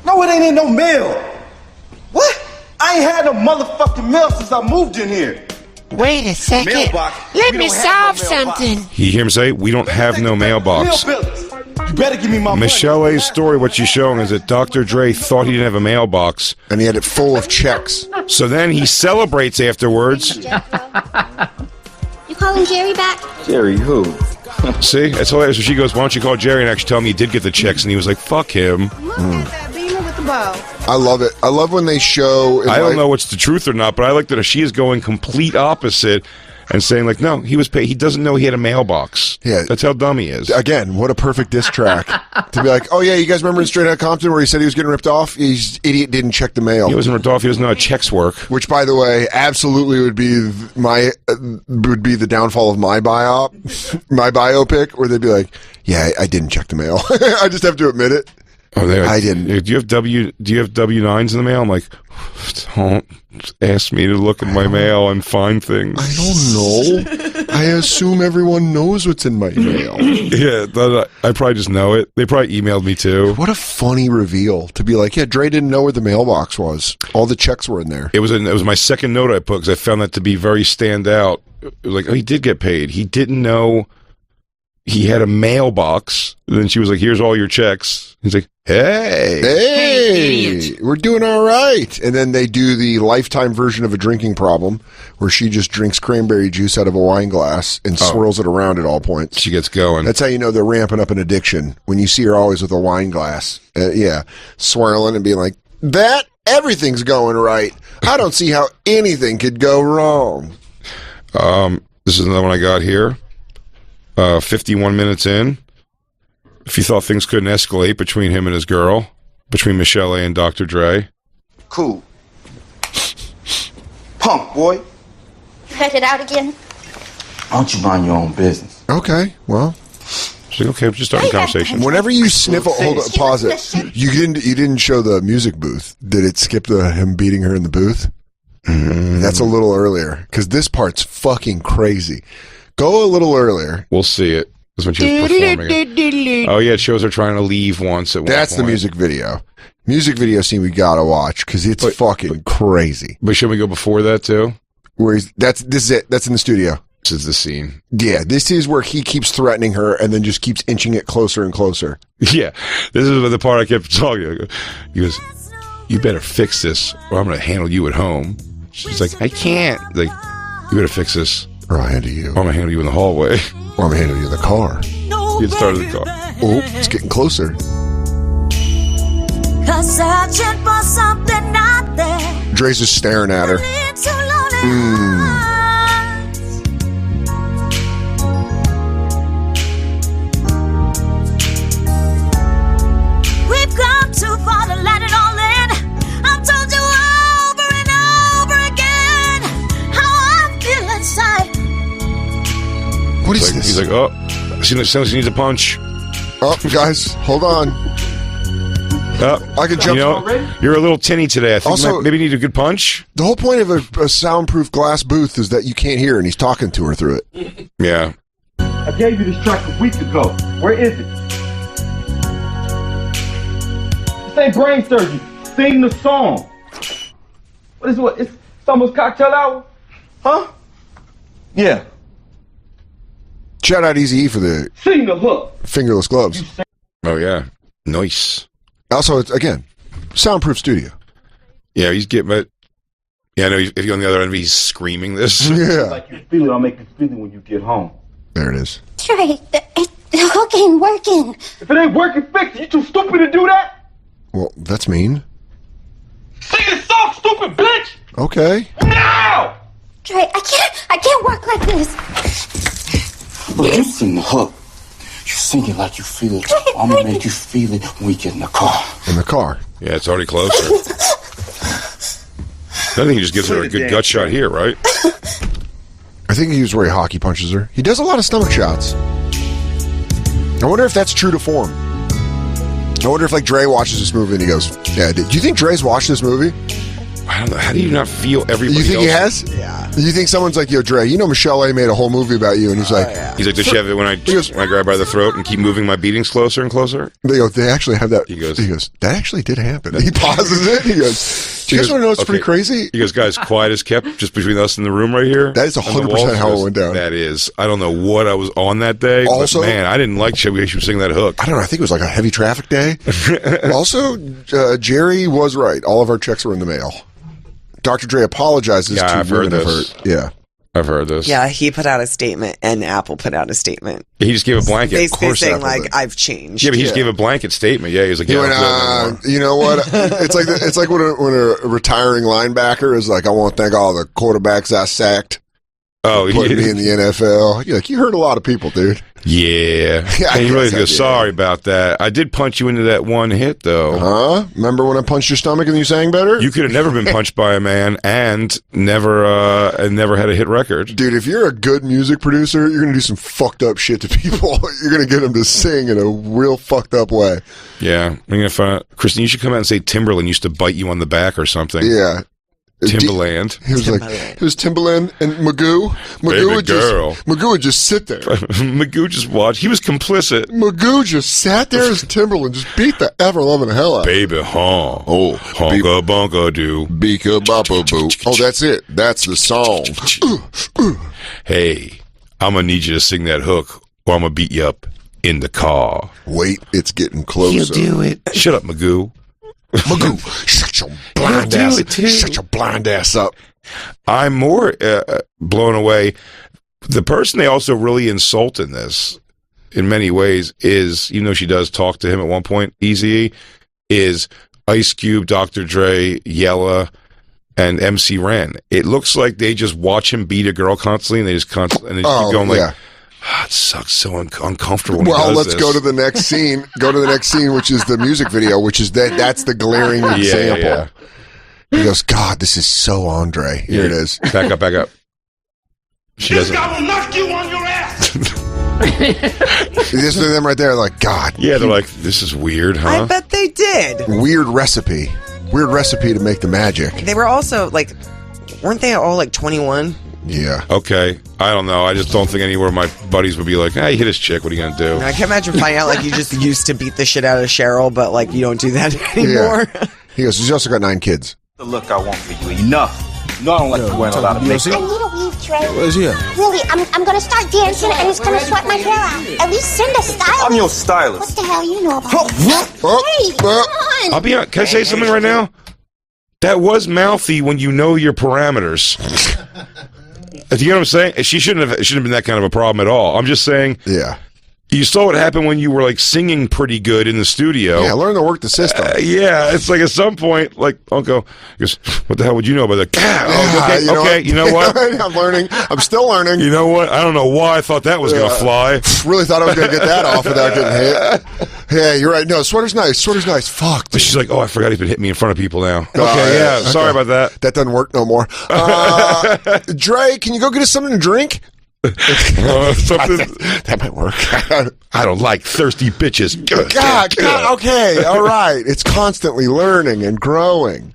No, it ain't in no mail. What? I ain't had no motherfucking mail since I moved in here. Wait a second. Mailbox. Let me solve something. You hear him say, "We don't have no mailbox." You better give me my Michelle money. A's story, what she's showing is that Dr. Dre thought he didn't have a mailbox. And he had it full of checks. So then he celebrates afterwards. You calling Jerry back? Jerry who? See? That's hilarious. So she goes, "Why don't you call Jerry and actually tell him you did get the checks?" And he was like, "Fuck him." Look at that beamer with the bow. I love it. I love when they show... I don't know what's the truth or not, but I like that she is going complete opposite and saying like, no, he was paid. He doesn't know he had a mailbox. Yeah. That's how dumb he is. Again, what a perfect diss track. To be like, oh yeah, you guys remember in Straight Outta Compton where he said he was getting ripped off? He's idiot didn't check the mail. He wasn't ripped off. He doesn't know how checks work. Which, by the way, absolutely would be the downfall of my biopic, where they'd be like, yeah, I didn't check the mail. I just have to admit it. Oh, I didn't. Do you have W-9s in the mail? I'm like, don't ask me to look in my mail and find things. I don't know. I assume everyone knows what's in my mail. Yeah, I probably just know it. They probably emailed me too. What a funny reveal to be like, yeah, Dre didn't know where the mailbox was. All the checks were in there. It was my second note I put because I found that to be very standout. It was like, oh, he did get paid. He didn't know he had a mailbox. And then she was like, here's all your checks. He's like, hey, we're doing all right. And then they do the Lifetime version of a drinking problem where she just drinks cranberry juice out of a wine glass and swirls it around at all points. She gets going. That's how you know they're ramping up an addiction. When you see her always with a wine glass. Swirling and being like, everything's going right. I don't see how anything could go wrong. This is another one I got here. 51 minutes in. If you thought things couldn't escalate between him and his girl, between Michelle A. and Dr. Dre. Cool. Punk, boy. Cut it out again. Why don't you mind your own business? Okay, well. She's like, okay, we're just starting a conversation. Whenever you sniffle, hold on, pause it. You didn't show the music booth. Did it skip him beating her in the booth? That's a little earlier because this part's fucking crazy. Go a little earlier. We'll see it. That's when she was performing it. Oh yeah, it shows her trying to leave once. That's the music video. Music video scene we gotta watch because it's fucking crazy. But should we go before that too? This is it. That's in the studio. This is the scene. Yeah, this is where he keeps threatening her and then just keeps inching it closer and closer. Yeah, this is the part I kept talking. He goes, "You better fix this, or I'm gonna handle you at home." She's like, "I can't." Like, you better fix this, or I'll handle you. Or I'm gonna handle you in the hallway. Or I'm gonna handle you in the car. Get started in the car. Oh, it's getting closer. Searching for something out there. Dre's just staring at her. We've come too far to let it all in. I've told you over and over again how I feel inside. What is this? He's like, oh, she needs a punch. Oh, guys, hold on. I can jump. You're a little tinny today. I think Also, you maybe need a good punch. The whole point of a soundproof glass booth is that you can't hear, and he's talking to her through it. Yeah. I gave you this track a week ago. Where is it? This ain't brain surgery. Sing the song. It's almost cocktail hour? Huh? Yeah. Shout out Eazy-E for the Sing the hook. fingerless gloves. Oh yeah, nice. Also, it's again soundproof studio. Yeah, he's getting it. Yeah, I know. If you're on the other end, he's screaming this. Yeah. Like you feel it, I'll make you feel it when you get home. There it is. Dre, the hook ain't working. If it ain't working, fix it. You too stupid to do that? Well, that's mean. Sing the song, stupid bitch! Okay. Now! Dre, I can't work like this. Look, you sing the hook. You sing it like you feel it. I'm gonna make you feel it when we get in the car. In the car. Yeah, it's already closer. I think he just gives her a good gut shot here, right? I think he was where he hockey punches her. He does a lot of stomach shots. I wonder if that's true to form. I wonder if like Dre watches this movie and he goes, "Yeah, do you think Dre's watched this movie?" I don't know. How do you not feel everybody? You think he has? Yeah. You think someone's like, "Yo, Dre, you know Michelle A made a whole movie about you," and he's like, He's like, does she have it when I grab her by the throat and keep moving my beatings closer and closer? They actually have that. He goes, that actually did happen. He pauses it. He goes, do you guys want to know what's pretty crazy? He goes, guys, quiet as kept, just between us in the room right here. That is 100% how it went down. That is. I don't know what I was on that day. Also, but man, I didn't like she was singing that hook. I don't know. I think it was like a heavy traffic day. Also, Jerry was right. All of our checks were in the mail. Dr. Dre apologizes to I've heard women this. Yeah. I've heard this. Yeah, he put out a statement, and Apple put out a statement. He just gave a blanket. Basically saying, like, I've changed. Yeah, but he just gave a blanket statement. Yeah, he was like, He went, you know what? It's like when a retiring linebacker is like, I want to thank all the quarterbacks I sacked. Oh, putting me in the NFL. You're like, you hurt a lot of people, dude. Yeah. And he really goes, sorry about that. I did punch you into that one hit, though. Huh? Remember when I punched your stomach and you sang better? You could have never been punched by a man and never had a hit record. Dude, if you're a good music producer, you're going to do some fucked up shit to people. You're going to get them to sing in a real fucked up way. Yeah. I'm going to find out. Kristen, you should come out and say Timberland used to bite you on the back or something. Yeah. Timberland. He was like, it was Timberland and Magoo. Magoo would just sit there. Magoo just watched. He was complicit. Magoo just sat there as Timberland, just beat the ever-loving hell out. Baby, huh? Oh, honka bonka do. Beaka boppa boo. Oh, that's it. That's the song. Hey, I'm going to need you to sing that hook or I'm going to beat you up in the car. Wait, it's getting closer. You do it. Shut up, Magoo. Magoo, shut your blind ass. Shut your blind ass up. I'm more blown away. The person they also really insult in this, in many ways, is, even though she does talk to him at one point, Eazy-E, is Ice Cube, Dr. Dre, Yella, and MC Ren. It looks like they just watch him beat a girl constantly, and they just keep going like, it sucks, so uncomfortable. Well, let's go to the next scene. Go to the next scene, which is the music video, which is that's the glaring example. Yeah. He goes, God, this is so Andre. Here it is. Back up. She this guy will knock you on your ass. This is them right there, like, God. Yeah, they're like, this is weird, huh? I bet they did. Weird recipe to make the magic. They were also like, weren't they all like 21? Yeah. Okay. I don't know. I just don't think anywhere my buddies would be like, hey, he hit his chick. What are you going to do? I can't imagine finding out like you just used to beat the shit out of Cheryl, but like you don't do that anymore. Yeah. He goes, he's also got 9 kids. The look I want for you. Enough. No, I don't like you wearing a lot of makeup. I need a weave, Trey. Where's he at? Really, I'm gonna start dancing and it's gonna sweat my hair out. At least send a stylist. I'm your stylist. What the hell you know about it? Hey, come on. I'll be honest. Can I say something right now? That was mouthy when you know your parameters. Do you know what I'm saying? She shouldn't have been that kind of a problem at all. I'm just saying. Yeah. You saw what happened when you were like singing pretty good in the studio. Yeah, learn to work the system. Yeah, it's like at some point, like Uncle goes, "What the hell would you know about that?" You know what? I'm learning. I'm still learning. You know what? I don't know why I thought that was gonna fly. Really thought I was gonna get that off without getting hit. Yeah, you're right. No, sweater's nice. Sweater's nice. Fuck. But she's like, "Oh, I forgot he's been hitting me in front of people now." Okay, yeah. Sorry about that. That doesn't work no more. Dre, can you go get us something to drink? Something that might work. I don't like thirsty bitches. God, okay, all right. It's constantly learning and growing.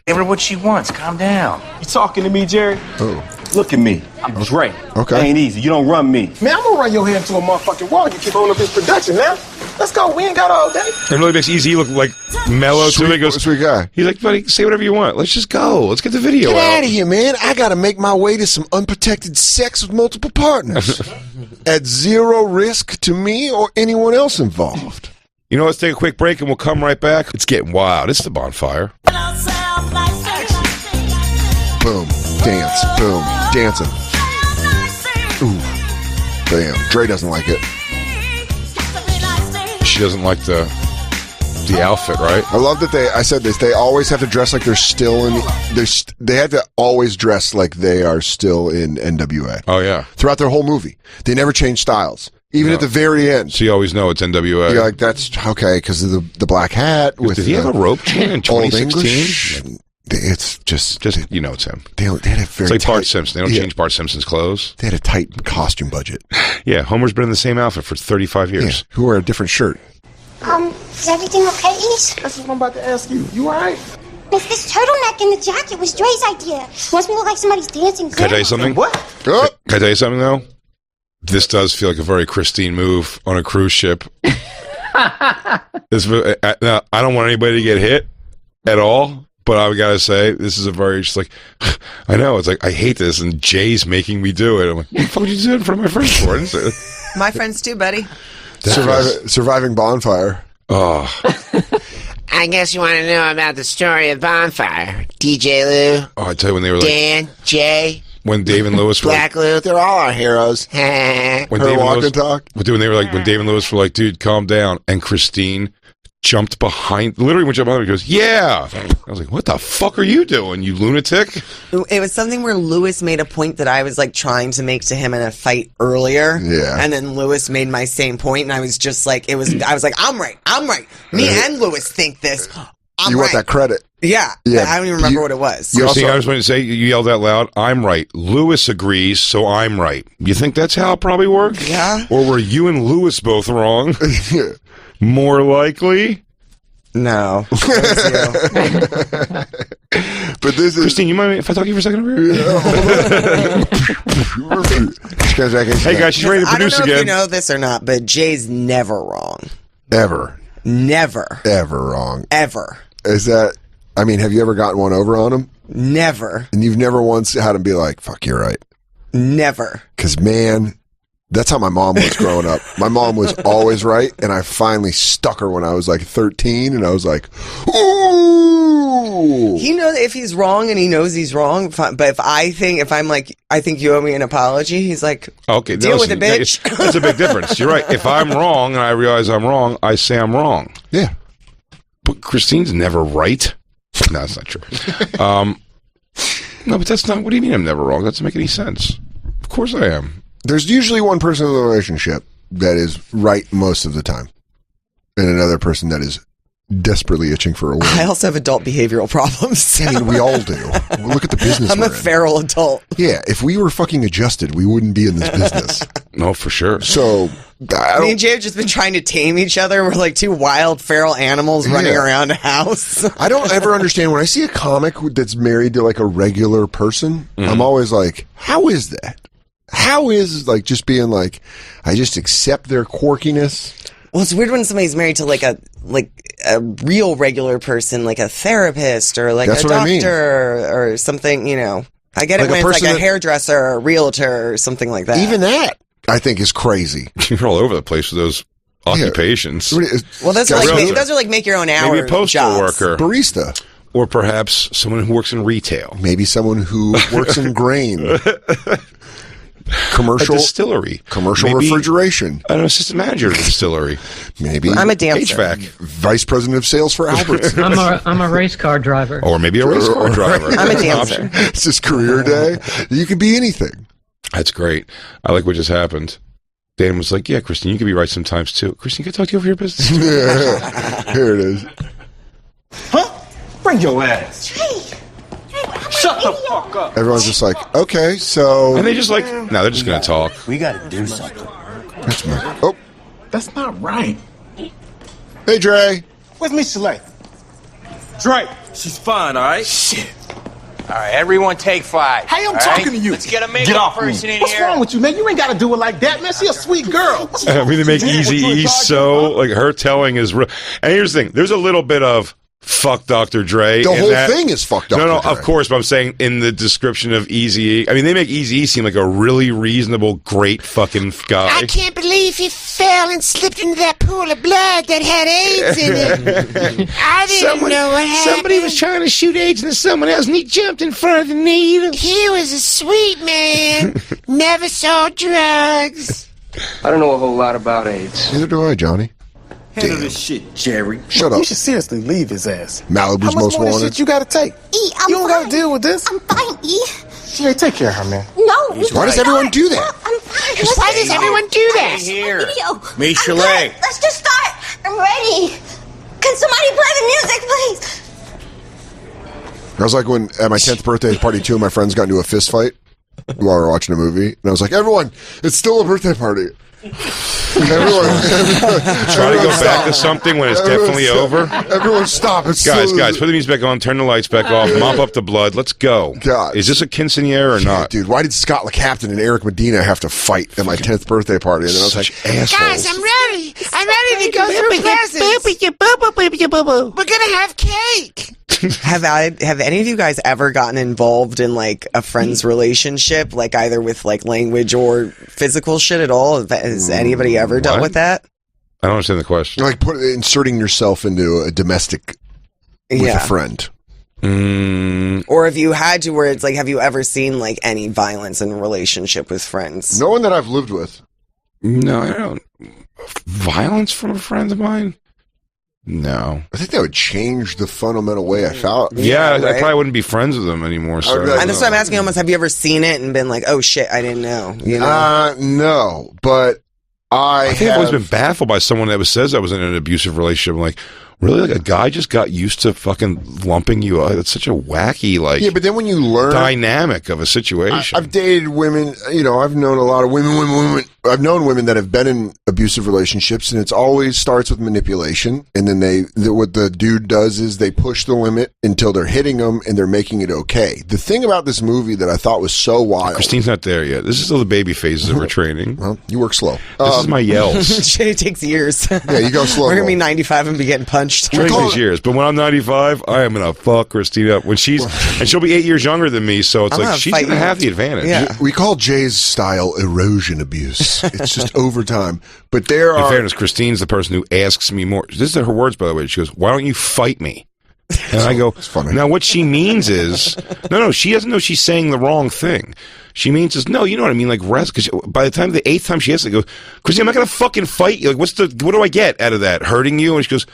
Give her what she wants. Calm down. You talking to me, Jerry? Oh. Look at me. I'm Dre. Okay. Ain't easy. You don't run me. Man, I'm gonna run your head into a motherfucking wall. You keep holding up this production, man. Let's go. We ain't got all day. It really makes Easy look like mellow too. He goes, sweet guy. He's like, buddy, say whatever you want. Let's just go. Let's get the video Get out. out of here, man. I gotta make my way to some unprotected sex with multiple partners. At zero risk to me or anyone else involved. You know, let's take a quick break and we'll come right back. It's getting wild. It's the Bonfire. Boom. Dance. Boom. Dancing. Ooh. Damn. Dre doesn't like it. She doesn't like the outfit, right? I love that I said this, they always have to dress like they're still in, they have to always dress like they are still in NWA. Oh, yeah. Throughout their whole movie. They never change styles. Even at the very end. So you always know it's NWA. You're like, that's okay, because of the black hat. With Did he have a rope chain in 2016? It's just you know it's him. They had a very it's like tight, Bart Simpson. They don't change Bart Simpson's clothes. They had a tight costume budget. Yeah, Homer's been in the same outfit for 35 years. Yeah, who wear a different shirt. Is everything okay, East? That's what I'm about to ask you. You alright? Miss, this turtleneck and the jacket was Dre's idea. Wants me to look like somebody's dancing. Can I tell you something? What? Can I tell you something, though? This does feel like a very Christine move on a cruise ship. Now, I don't want anybody to get hit at all. But I gotta say, this is a very just like, I know it's like I hate this, and Jay's making me do it. I'm like, what the fuck did you do it in front of my friends for? My friends too, buddy. Surviving Bonfire. Oh, I guess you want to know about the story of Bonfire. DJ Lou. Oh, I tell you when they were like Dan, Jay. When Dave and Lewis were Black Lou, they're all our heroes. when Dave walk and talk. When they were like when Dave and Lewis were like, dude, calm down, and Christine jumped behind, literally went behind him and goes, yeah. I was like, what the fuck are you doing, you lunatic? It was something where Lewis made a point that I was like trying to make to him in a fight earlier. Yeah. And then Lewis made my same point, and I was just like, I was like, I'm right. Me and Lewis think this. You want that credit. Yeah. I don't even remember what it was. I was going to say, you yelled out loud, I'm right. Lewis agrees, so I'm right. You think that's how it probably worked? Yeah. Or were you and Lewis both wrong? More likely? No. But this is Christine, you mind if I talk to you for a second over here? Hey guys, she's ready to produce I don't know again. if you know this or not, but Jay's never wrong. Ever. Never. Ever wrong. Ever. Is that, I mean, have you ever gotten one over on him? Never. And you've never once had him be like, fuck, you're right. Never. Because, man, that's how my mom was growing up. My mom was always right, and I finally stuck her when I was like 13, and I was like, ooh! He knows if he's wrong, and he knows he's wrong, but if I'm like, I think you owe me an apology, he's like, okay, deal with it, bitch. That's a big difference. You're right. If I'm wrong and I realize I'm wrong, I say I'm wrong. Yeah. But Christine's never right. No, that's not true. No, but that's not, what do you mean I'm never wrong? That doesn't make any sense. Of course I am. There's usually one person in the relationship that is right most of the time, and another person that is desperately itching for a win. I also have adult behavioral problems. I mean, we all do. Look at the business I'm we're a feral adult. Yeah, if we were fucking adjusted, we wouldn't be in this business. No, for sure. So, Me and Jay have just been trying to tame each other. We're like two wild feral animals running around a house. I don't ever understand when I see a comic that's married to like a regular person. I'm always like, how is that? How is like just being like, I just accept their quirkiness? Well, it's weird when somebody's married to like a real regular person, like a therapist or like That's a what I doctor mean. or something. You know, I get Like it a when it's like person a that- hairdresser or a realtor or something like that. Even that, I think, is crazy. You're all over the place with those occupations. Well, those are like make your own hours. Maybe a postal jobs. worker, barista, or perhaps someone who works in retail. Maybe someone who works in grain. Commercial a distillery, commercial maybe refrigeration, an assistant manager at a distillery. Maybe I'm a dancer. HVAC, vice president of sales for Alberts. I'm a race car driver. Or maybe a race car driver. I'm a That's an dancer. option. It's his career day. You could be anything. That's great. I like what just happened. Dan was like, "Yeah, Christine, you could be right sometimes too." Christine, can I talk to you over your business? Yeah. Here it is. Huh? Bring your ass. Shut the fuck up. Everyone's just like, okay, so. And they just like, no, they're just going to talk. We gotta do something. That's my. Oh, That's not right. hey, Dre. Where's Miss Chalet? Dre. She's fine, all right? Shit. All right, everyone take 5. Hey, I'm all talking right? to you. Let's get a Get makeup off me. person in What's here. wrong with you, man? You ain't got to do it like that, man. She a sweet girl. I mean, they make Damn, Easy what you in E charge so of? like her telling is real. And here's the thing: there's a little bit of fuck Dr. Dre. The in whole that. thing is fuck Dr. No, Dre. of course, but I'm saying in the description of Easy E, I mean, they make Easy E seem like a really reasonable, great fucking guy. I can't believe he fell and slipped into that pool of blood that had AIDS in it. I didn't know what happened. Somebody was trying to shoot AIDS into someone else, and he jumped in front of the needle. He was a sweet man. Never saw drugs. I don't know a whole lot about AIDS. Neither do I, Johnny. Handle this shit, Jerry. Shut up. You should seriously leave his ass. Malibu's How much most more of this wanted. shit you got to take? E, I'm You don't got to fine. deal with this. I'm fine, E. She ain't take care of her, man. No. Why does everyone do that? I'm fine. Why does everyone do that? Here. Video. Miss I'm Chalet. good. Let's just start. I'm ready. Can somebody play the music, please? I was like when at my 10th birthday party, 2 of my friends got into a fist fight while we were watching a movie, and I was like, "Everyone, it's still a birthday party." Everyone Try to go back to something when it's definitely over. Everyone, stop! It's Guys, still, put the music back on, turn the lights back off, mop up the blood. Let's go. God. Is this a quinceanera or not? Dude, why did Scott LeCaptain and Eric Medina have to fight at my 10th birthday party? And then I was like, assholes. Guys, I'm ready. I'm ready to go through presents. We're gonna have cake. Have any of you guys ever gotten involved in like a friend's relationship, like either with like language or physical shit at all? Has anybody ever dealt What? with that? I don't understand the question. like inserting yourself into a domestic with a friend. Or have you had to where it's like, have you ever seen like any violence in a relationship with friends? No one that I've lived with. No, I don't. Violence from a friend of mine? No. I think that would change the fundamental way I felt. Yeah, I right? probably wouldn't be friends with them anymore. So I'd be like, And that's what I'm asking almost, have you ever seen it and been like, oh shit, I didn't know? You know? No, but I think I've have, always been baffled by someone that says I was in an abusive relationship. I'm like, really? Like a guy just got used to fucking lumping you up? It's such a wacky, like, yeah, but then when you learn dynamic of a situation. I've dated women, I've known a lot of women. I've known women that have been in abusive relationships, and it's always starts with manipulation. And then what the dude does is they push the limit until they're hitting them and they're making it okay. The thing about this movie that I thought was so wild. Christine's not there yet. This is still the baby phases of her training. Well, you work slow. This is my yells. Shit, it takes years. Yeah, you go slow. We're gonna be 95 and be getting punched. It takes years, but when I'm 95, I am gonna fuck Christine up. When and she'll be 8 years younger than me, so it's I'm like gonna she's fight gonna you. have the advantage. Yeah. We call Jay's style erosion abuse. It's just over time. But there In are. fairness, Christine's the person who asks me more. This is her words, by the way. She goes, "Why don't you fight me?" And I go, funny. Now what she means is, no, she doesn't know she's saying the wrong thing. She means is, no, you know what I mean, like rest. Because by the time the 8th time she asks, I go, Christine, I'm not gonna fucking fight you. Like, what do I get out of that? Hurting you? And she goes,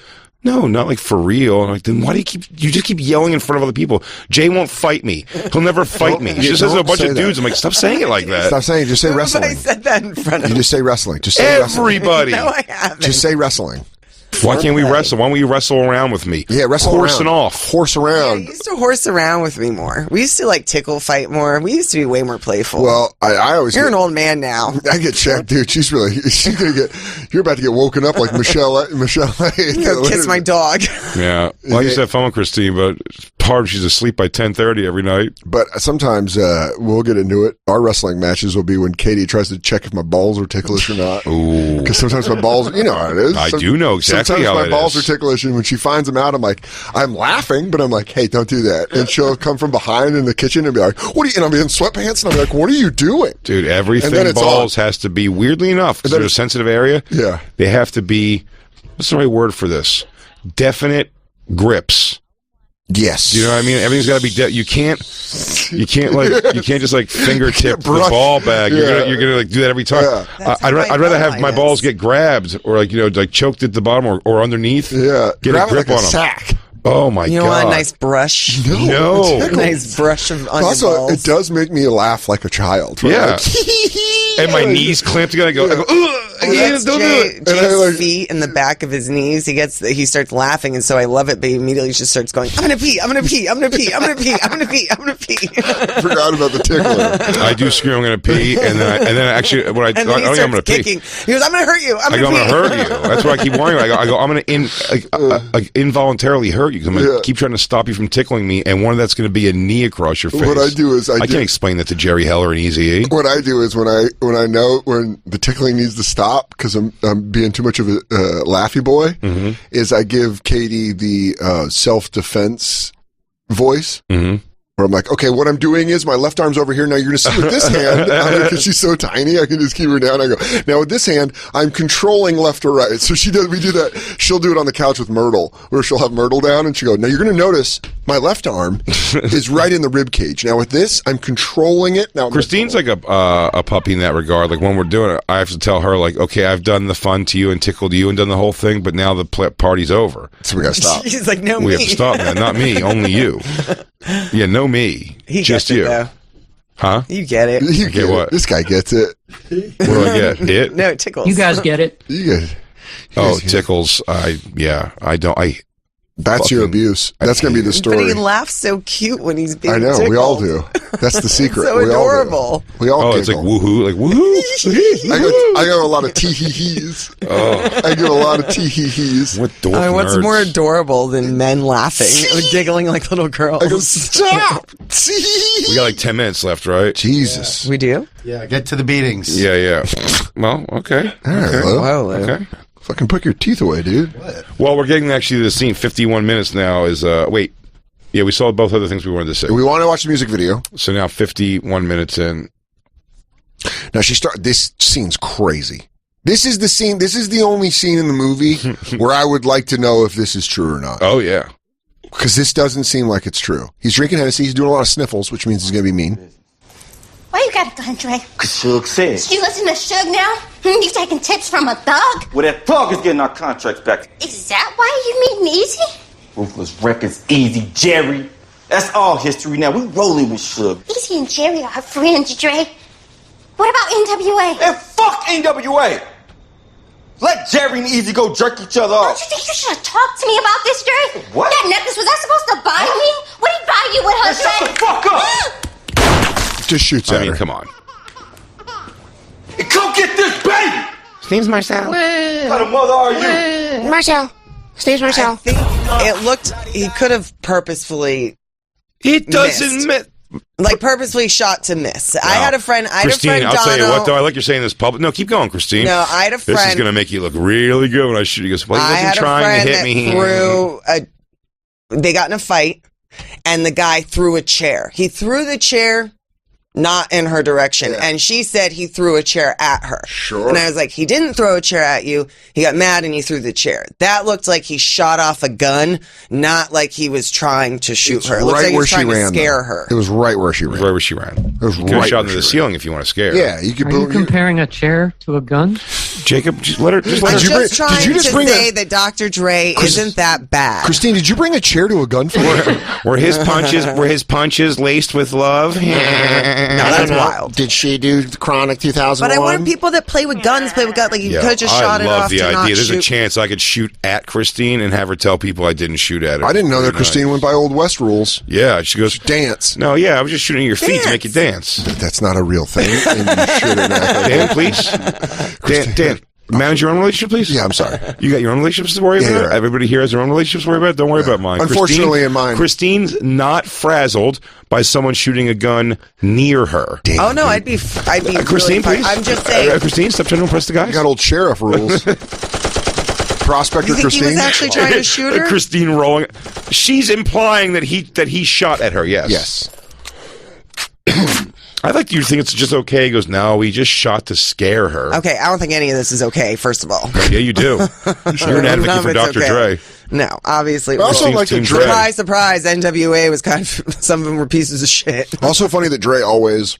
no, not like for real. And I'm like, then why do you just keep yelling in front of other people? Jay won't fight me. He'll never fight me. She just says to a bunch of dudes. I'm like, stop saying it like that. Stop saying it. Just say wrestling. I said that in front of You just say wrestling. Just say wrestling. Everybody. No, I haven't. Just say wrestling. Why can't we wrestle? Why don't we wrestle around with me? Yeah, wrestle Horsing around. off. Horse around. You used to horse around with me more. We used to like tickle fight more. We used to be way more playful. Well, I always You're an old man now. I get checked, dude. She's gonna get. You're about to get woken up like Michelle. Go kiss my dog. Yeah. Well, I used to have fun with Christine, but she's asleep by 10:30 every night. But sometimes we'll get into it. Our wrestling matches will be when Katie tries to check if my balls are ticklish or not. Ooh. Because sometimes my balls, you know how it is. I do know exactly sometimes how my it balls is. are ticklish, and when she finds them out, I'm laughing, but I'm like, hey, don't do that. And she'll come from behind in the kitchen and be like, what are you, and I'll be in sweatpants, and I'm like, what are you doing? Dude, everything balls has to be, weirdly enough, because they're a sensitive area, they have to be, what's the right word for this? Definite grips. Yes. You know what I mean? Everything's got to be. You can't just like fingertip the ball bag. You're gonna like do that every time. I'd rather have my balls get grabbed or like choked at the bottom or underneath. Yeah, get grab a grip like on them. sack. Oh my god! You want a nice brush? No. A nice brush on your Also, balls. it does make me laugh like a child. Yeah. Like, and my knees clamped together. I go, ugh, That's don't do it. Jay's feet in the back of his knees. He starts laughing, and so I love it. But he immediately just starts going, "I'm gonna pee. I'm gonna pee. I'm gonna pee. I'm gonna pee. I'm gonna pee. I'm gonna pee." Forgot about the tickler. I do scream, I'm gonna pee, and then actually when I And then he I'm starts gonna kicking. pee. He goes, "I'm gonna hurt you. I'm I'm gonna gonna pee." hurt you. That's what I keep warning you. I go, I'm gonna involuntarily hurt you because I'm gonna keep trying to stop you from tickling me, and one of that's gonna be a knee across your face. What I do is I can't explain that to Jerry Heller and Eazy-E. What I do is when I know when the tickling needs to stop because I'm being too much of a laughy boy, is I give Katie the self-defense voice. Where I'm like, okay, what I'm doing is my left arm's over here. Now you're going to see with this hand, because she's so tiny, I can just keep her down. I go, now with this hand, I'm controlling left or right. So we do that. She'll do it on the couch with Myrtle, where she'll have Myrtle down and she'll go, now you're going to notice my left arm is right in the rib cage. Now with this, I'm controlling it. Now Christine's like a puppy in that regard. Like when we're doing it, I have to tell her like, okay, I've done the fun to you and tickled you and done the whole thing, but now the party's over. So we got to stop. He's like, no, we me. have to stop, man. Not me, only you. Yeah, no me. He just gets it, you. though. Huh? You get it. You get what? This guy gets it. What do I get? It? No, it tickles. You guys get it. You get it. Oh, tickles. I don't. That's your abuse. That's going to be the story. But he laughs so cute when he's being I know. tickled. We all do. That's the secret. So we adorable. All do. We all it's like giggle. woohoo, like woohoo. I got a lot of tee-hee-hees. I get a lot of tee-hee-hees. What dork What's nerds. more adorable than men laughing, giggling like little girls? I go, stop! We got like 10 minutes left, right? Jesus. We do? Yeah, get to the beatings. Yeah. Well, okay. All right, Okay. Lou. Whoa, Lou. Okay. Fucking put your teeth away, dude. Well, we're getting actually to the scene. 51 minutes now is wait. Yeah, we saw both other things we wanted to say. We want to watch the music video. So now 51 minutes in. Now this scene's crazy. This is the scene. This is the only scene in the movie where I would like to know if this is true or not. Oh yeah. Because this doesn't seem like it's true. He's drinking Hennessy. He's doing a lot of sniffles, which means he's going to be mean. Why you got a gun, Dre? Cause Suge said. You listen to Suge now? You taking tips from a thug? Well, that thug is getting our contracts back. Is that why you meeting Easy? Ruthless Records, Easy, Jerry. That's all history now. We rolling with Suge. Easy and Jerry are friends, Dre. What about NWA? And fuck NWA! Let Jerry and Easy go jerk each other Don't off. you think you should have talked to me about this, Dre? What? That necklace, was I supposed to buy me? What did he buy you with her, Shut Dre? the fuck up! Just shoots at her. Come on. And come get this baby! Steve's Marcel. What kind of mother are you? Marcel. Steve's Marcel. I think it looked, he could have purposefully It doesn't missed. Like purposely shot to miss. I had a friend, Christine, I'll tell you Dono. what though, I like you're saying this public. No, keep going, Christine. No, I had a This is friend- going to make you look really good when I shoot. He goes, well, he I wasn't had a trying friend to hit that me. they got in a fight, and the guy threw a chair. He threw the chair not in her direction, and she said he threw a chair at her. Sure. And I was like, he didn't throw a chair at you. He got mad and he threw the chair. That looked like he shot off a gun, not like he was trying to shoot her. It looks right like he where was she trying to ran. scare though. her. It was right where she ran. Right where she ran. It was You could have right shot where into she the ran. ceiling if you want to scare her. Yeah, you could. Are you comparing a chair to a gun? Jacob, just let her. I'm just trying to say that Dr. Dre isn't that bad. Christine, did you bring a chair to a gunfight? Were his punches laced with love? No, that's wild. Did she do Chronic 2001? But I want people that play with guns. Like you could have just shot it off. I love the idea. There's a chance I could shoot at Christine and have her tell people I didn't shoot at her. I didn't know that Christine went by Old West rules. Yeah, she goes dance. No, yeah, I was just shooting at your feet to make you dance. That's not a real thing. And you shouldn't Dan, please. Dan, manage your own relationship, please. Yeah, I'm sorry. You got your own relationships to worry about. Right. Everybody here has their own relationships to worry about. Don't worry about mine. Unfortunately, in mine, Christine's not frazzled by someone shooting a gun near her. Damn, oh no, I'd be Christine, really please. I'm just saying. Christine, stop trying to impress the guys. You got old sheriff rules. Prospector you think Christine. He was actually trying to shoot her. Christine rolling. She's implying that he shot at her. Yes. Yes. I like you to think it's just okay. He goes, no, he just shot to scare her. Okay, I don't think any of this is okay, first of all. Yeah, you do. You're an advocate for Dr. Dre. No, obviously. Also, like the Dre. Surprise, surprise, NWA was kind of, some of them were pieces of shit. Also funny that Dre always...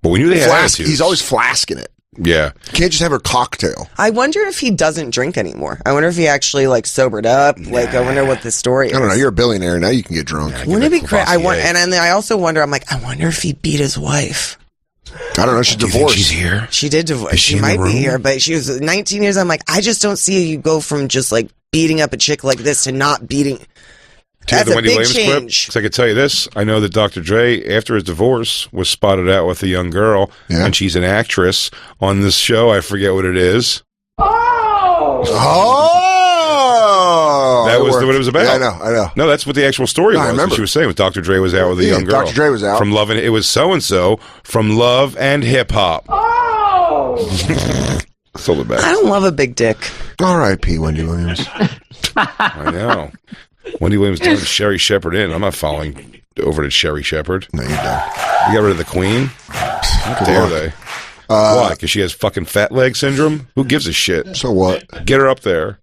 But we knew they had attitudes. He's always flasking it. Yeah. Can't just have a cocktail. I wonder if he doesn't drink anymore. I wonder if he actually sobered up. I wonder what the story is. I don't know. You're a billionaire now. You can get drunk. Wouldn't it be crazy? And then I also wonder. I'm like, I wonder if he beat his wife. I don't know. She's divorced. She's here. She did divorce. She might be here, but she was 19 years. I'm like, I just don't see you go from just beating up a chick like this to not beating. That's a big change. Because I could tell you this, I know that Dr. Dre, after his divorce, was spotted out with a young girl, and she's an actress on this show. I forget what it is. Oh! That was what it was about. Yeah, I know. No, that's what the actual story was. I remember. What she was saying. Dr. Dre was out with a young girl. Dr. Dre was out. From Love and it was so-and-so from Love and Hip Hop. Oh! Sold it back. I don't love a big dick. R.I.P. Wendy Williams. I know. Wendy Williams turned Sherry Shepherd in. I'm not following over to Sherry Shepherd. No, you don't. You got rid of the Queen? How dare they? Why? Because she has fucking fat leg syndrome? Who gives a shit? So what? Get her up there.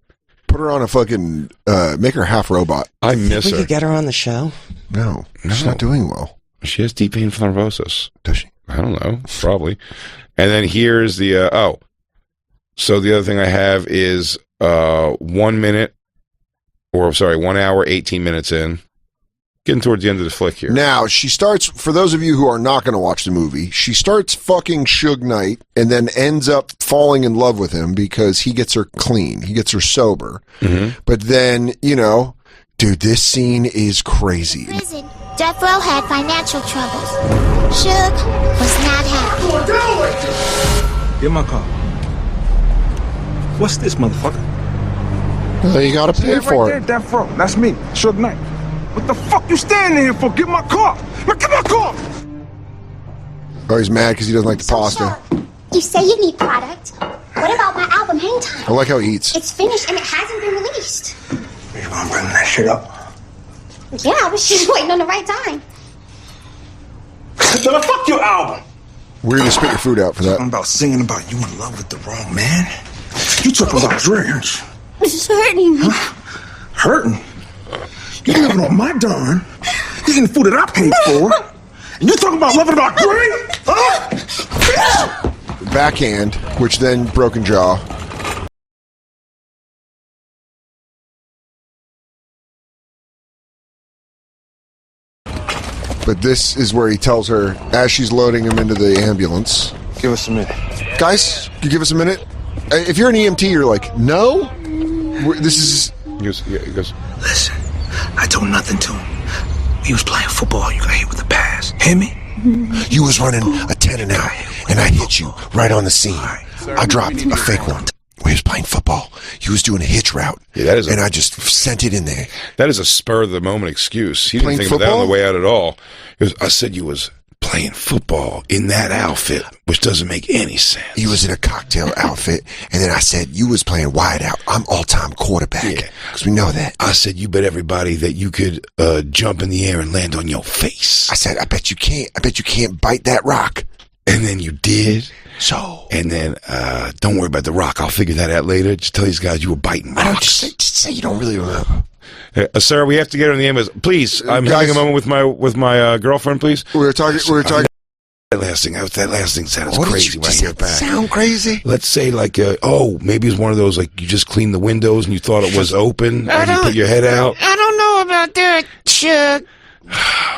Put her on a fucking... make her half robot. I miss her. We could get her on the show? No. She's not doing well. She has deep pain thrombosis. Does she? I don't know. Probably. And then here's the... So the other thing I have is 1 minute... 1 hour, 18 minutes in. Getting towards the end of the flick here. Now, she starts, for those of you who are not going to watch the movie, she starts fucking Suge Knight and then ends up falling in love with him because he gets her clean. He gets her sober. Mm-hmm. But then, dude, this scene is crazy. Prison, Death Row had financial troubles. Suge was not happy. Get my car. What's this, motherfucker? Well, you gotta pay for right it. there, Death Row. That's me, Suge Knight. What the fuck you standing here for? Get my car! Now get my car! Oh, he's mad because he doesn't like the pasta. You say you need product. What about my album Hang Time? I like how he eats. It's finished and it hasn't been released. You gonna bring that shit up? Yeah, I was just waiting on the right time. Then fuck your album! We're gonna spit your food out for that. I'm about singing about you in love with the wrong man. You talking about Dre, aren't you? This is hurting me. Huh? Hurting? You living on my dime, eating food that I paid for, and you talking about loving about Dre? Huh? Backhand, which then broken jaw. But this is where he tells her, as she's loading him into the ambulance. Give us a minute. Guys, you give us a minute? If you're an EMT, you're like, no? This is... He goes, listen, I told nothing to him. He was playing football. You got hit with a pass. Hear me? You was running a 10 and out, and I hit you right on the scene. I dropped a fake one. We was playing football. You was doing a hitch route. Yeah, that is and I just sent it in there. That is a spur of the moment excuse. He didn't think of that on the way out at all. He goes, I said you was playing football in that outfit, which doesn't make any sense. He was in a cocktail outfit, and then I said, you was playing wide out. I'm all-time quarterback, because we know that. I said, you bet everybody that you could jump in the air and land on your face. I said, I bet you can't. I bet you can't bite that rock. And then you did. So. And then, don't worry about the rock. I'll figure that out later. Just tell these guys you were biting rocks. Just say you don't really remember. Sarah, we have to get her in the ambulance. Please, I'm having a moment with my girlfriend, please. We were talking. That last thing sounds What did crazy you when I just hear it back. sound crazy? Let's say like, maybe it's one of those like you just cleaned the windows and you thought it was open and you put your head out. I don't know about that, Chuck.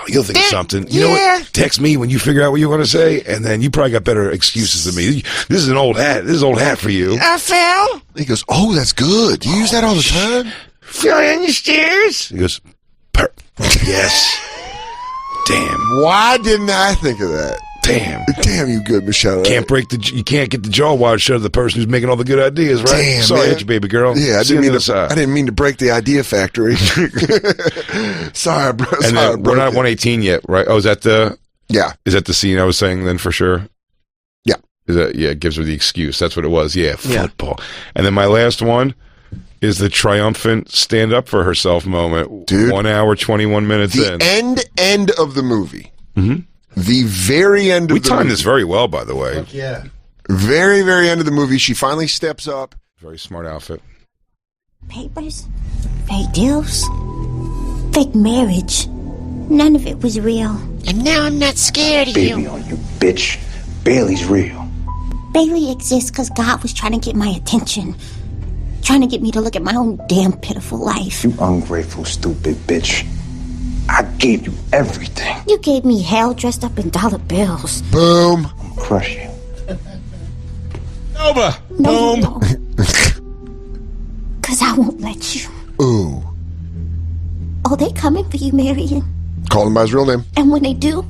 You'll think of something. You know what? Text me when you figure out what you want to say, and then you probably got better excuses than me. This is an old hat. This is old hat for you. I fell. He goes, oh, that's good. Do you use that all the time? Fell down the stairs. He goes, yes. Damn. Why didn't I think of that? Damn, you good, Michelle. You can't get the jaw wired shut of the person who's making all the good ideas, right? Damn, Sorry, man. hit you, baby girl. Yeah, I I didn't mean to break the idea factory. Sorry, bro. And then we're not at 118 yet, right? Oh, is that the? Yeah. Is that the scene I was saying then for sure? Yeah. Is that? Yeah, it gives her the excuse. That's what it was. Yeah, Yeah. football. And then my last one is the triumphant stand up for herself moment. Dude, 1 hour 21 minutes in. End of the movie. Mm-hmm. The very end of we the timed movie. this very well, by the way. Yeah. Very, very end of the movie. She finally steps up. Very smart outfit. Papers, fake deals, fake marriage. None of it was real. And now I'm not scared of Baby you. on you, bitch. Bailey's real. Bailey exists because God was trying to get my attention. Trying to get me to look at my own damn pitiful life. You ungrateful, stupid bitch. I gave you everything. You gave me hell dressed up in dollar bills. Boom. I'm crush you. Nova. No, you won't. Because I won't let you. Ooh. Oh, they coming for you, Marion. Call him by his real name. And when they do,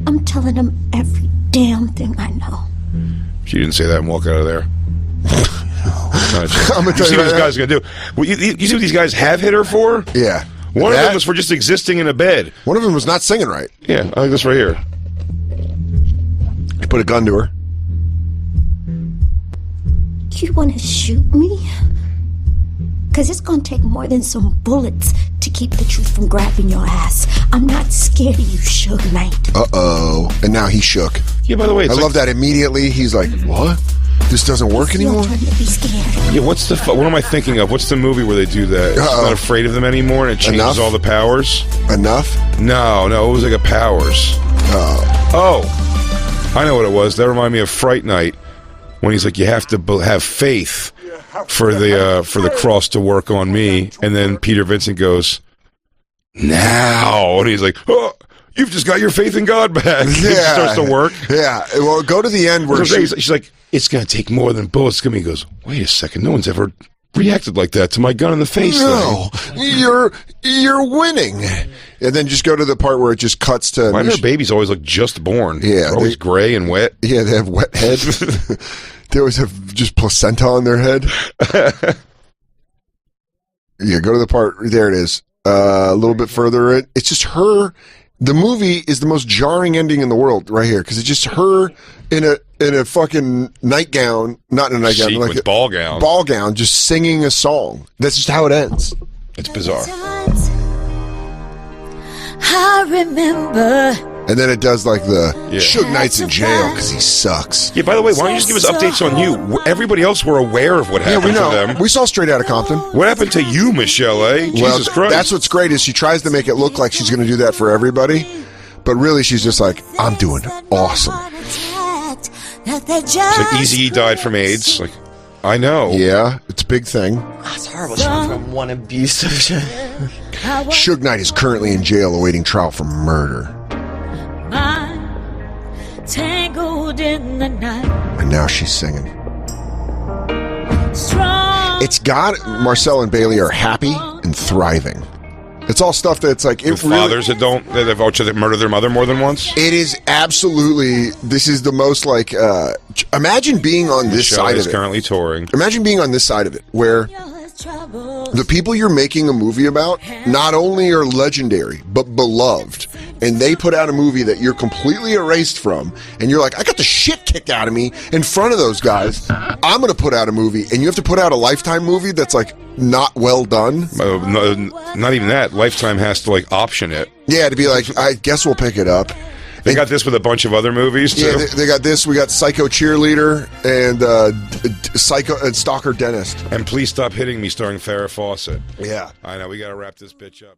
I'm telling them every damn thing I know. She didn't say that and walk out of there. I'm gonna tell see you what right these guys are gonna do. Well, you see what these guys have hit her for? Yeah. One of them was for just existing in a bed. One of them was not singing right. Yeah, I think this right here. He put a gun to her. You want to shoot me? Because it's going to take more than some bullets to keep the truth from grabbing your ass. I'm not scared of you, Suge Knight. Uh-oh. And now he shook. Yeah, by the way, I love that immediately. He's like, what? This doesn't work anymore? Your turn to be scared. Yeah, what am I thinking of? What's the movie where they do that? She's not afraid of them anymore and it changes Enough? all the powers? Enough? No, it was like a powers. Oh, I know what it was. That reminded me of Fright Night when he's like, you have to have faith for the cross to work on me. And then Peter Vincent goes, now. And he's like, oh, you've just got your faith in God back. It just starts to work. Yeah. Well, go to the end where she's like, it's going to take more than bullets. He goes, wait a second. No one's ever reacted like that to my gun in the face. No, you're winning. And then just go to the part where it just cuts to. Why do her babies always look just born? Yeah, they're always gray and wet. Yeah, they have wet heads. They always have just placenta on their head. Yeah, go to the part. There it is. A little bit further. It's just her. The movie is the most jarring ending in the world right here because it's just her in a fucking nightgown, not in a nightgown, Sequins, like a ball gown, just singing a song. That's just how it ends. It's bizarre. I remember. And then it does like the Suge Knight's in jail because he sucks. Yeah, by the way, why don't you just give us updates on you? Everybody else were aware of what happened we know. to them. We saw Straight Outta Compton. What happened to you, Michelle, eh? Jesus Christ. That's what's great is she tries to make it look like she's going to do that for everybody. But really, she's just like, I'm doing awesome. It's like Eazy-E died from AIDS. Like, I know. Yeah, it's a big thing. That's horrible. She went from one abusive to... Suge Knight is currently in jail awaiting trial for murder. Tangled in the night. And now she's singing. Strong. It's got Marcel and Bailey are happy and thriving. It's all stuff that's like With fathers that have murdered their mother more than once. It is absolutely. This is the most like. Imagine being on this Michelle side is of it. currently touring. Imagine being on this side of it, where the people you're making a movie about not only are legendary but beloved, and they put out a movie that you're completely erased from, and you're like, I got the shit kicked out of me in front of those guys. I'm going to put out a movie, and you have to put out a Lifetime movie that's like not well done. No, not even that. Lifetime has to like option it. Yeah, to be like, I guess we'll pick it up. They got this with a bunch of other movies too. Yeah, they got this. We got Psycho Cheerleader and Psycho and Stalker Dentist. And Please Stop Hitting Me, starring Farrah Fawcett. Yeah, I know. We got to wrap this bitch up.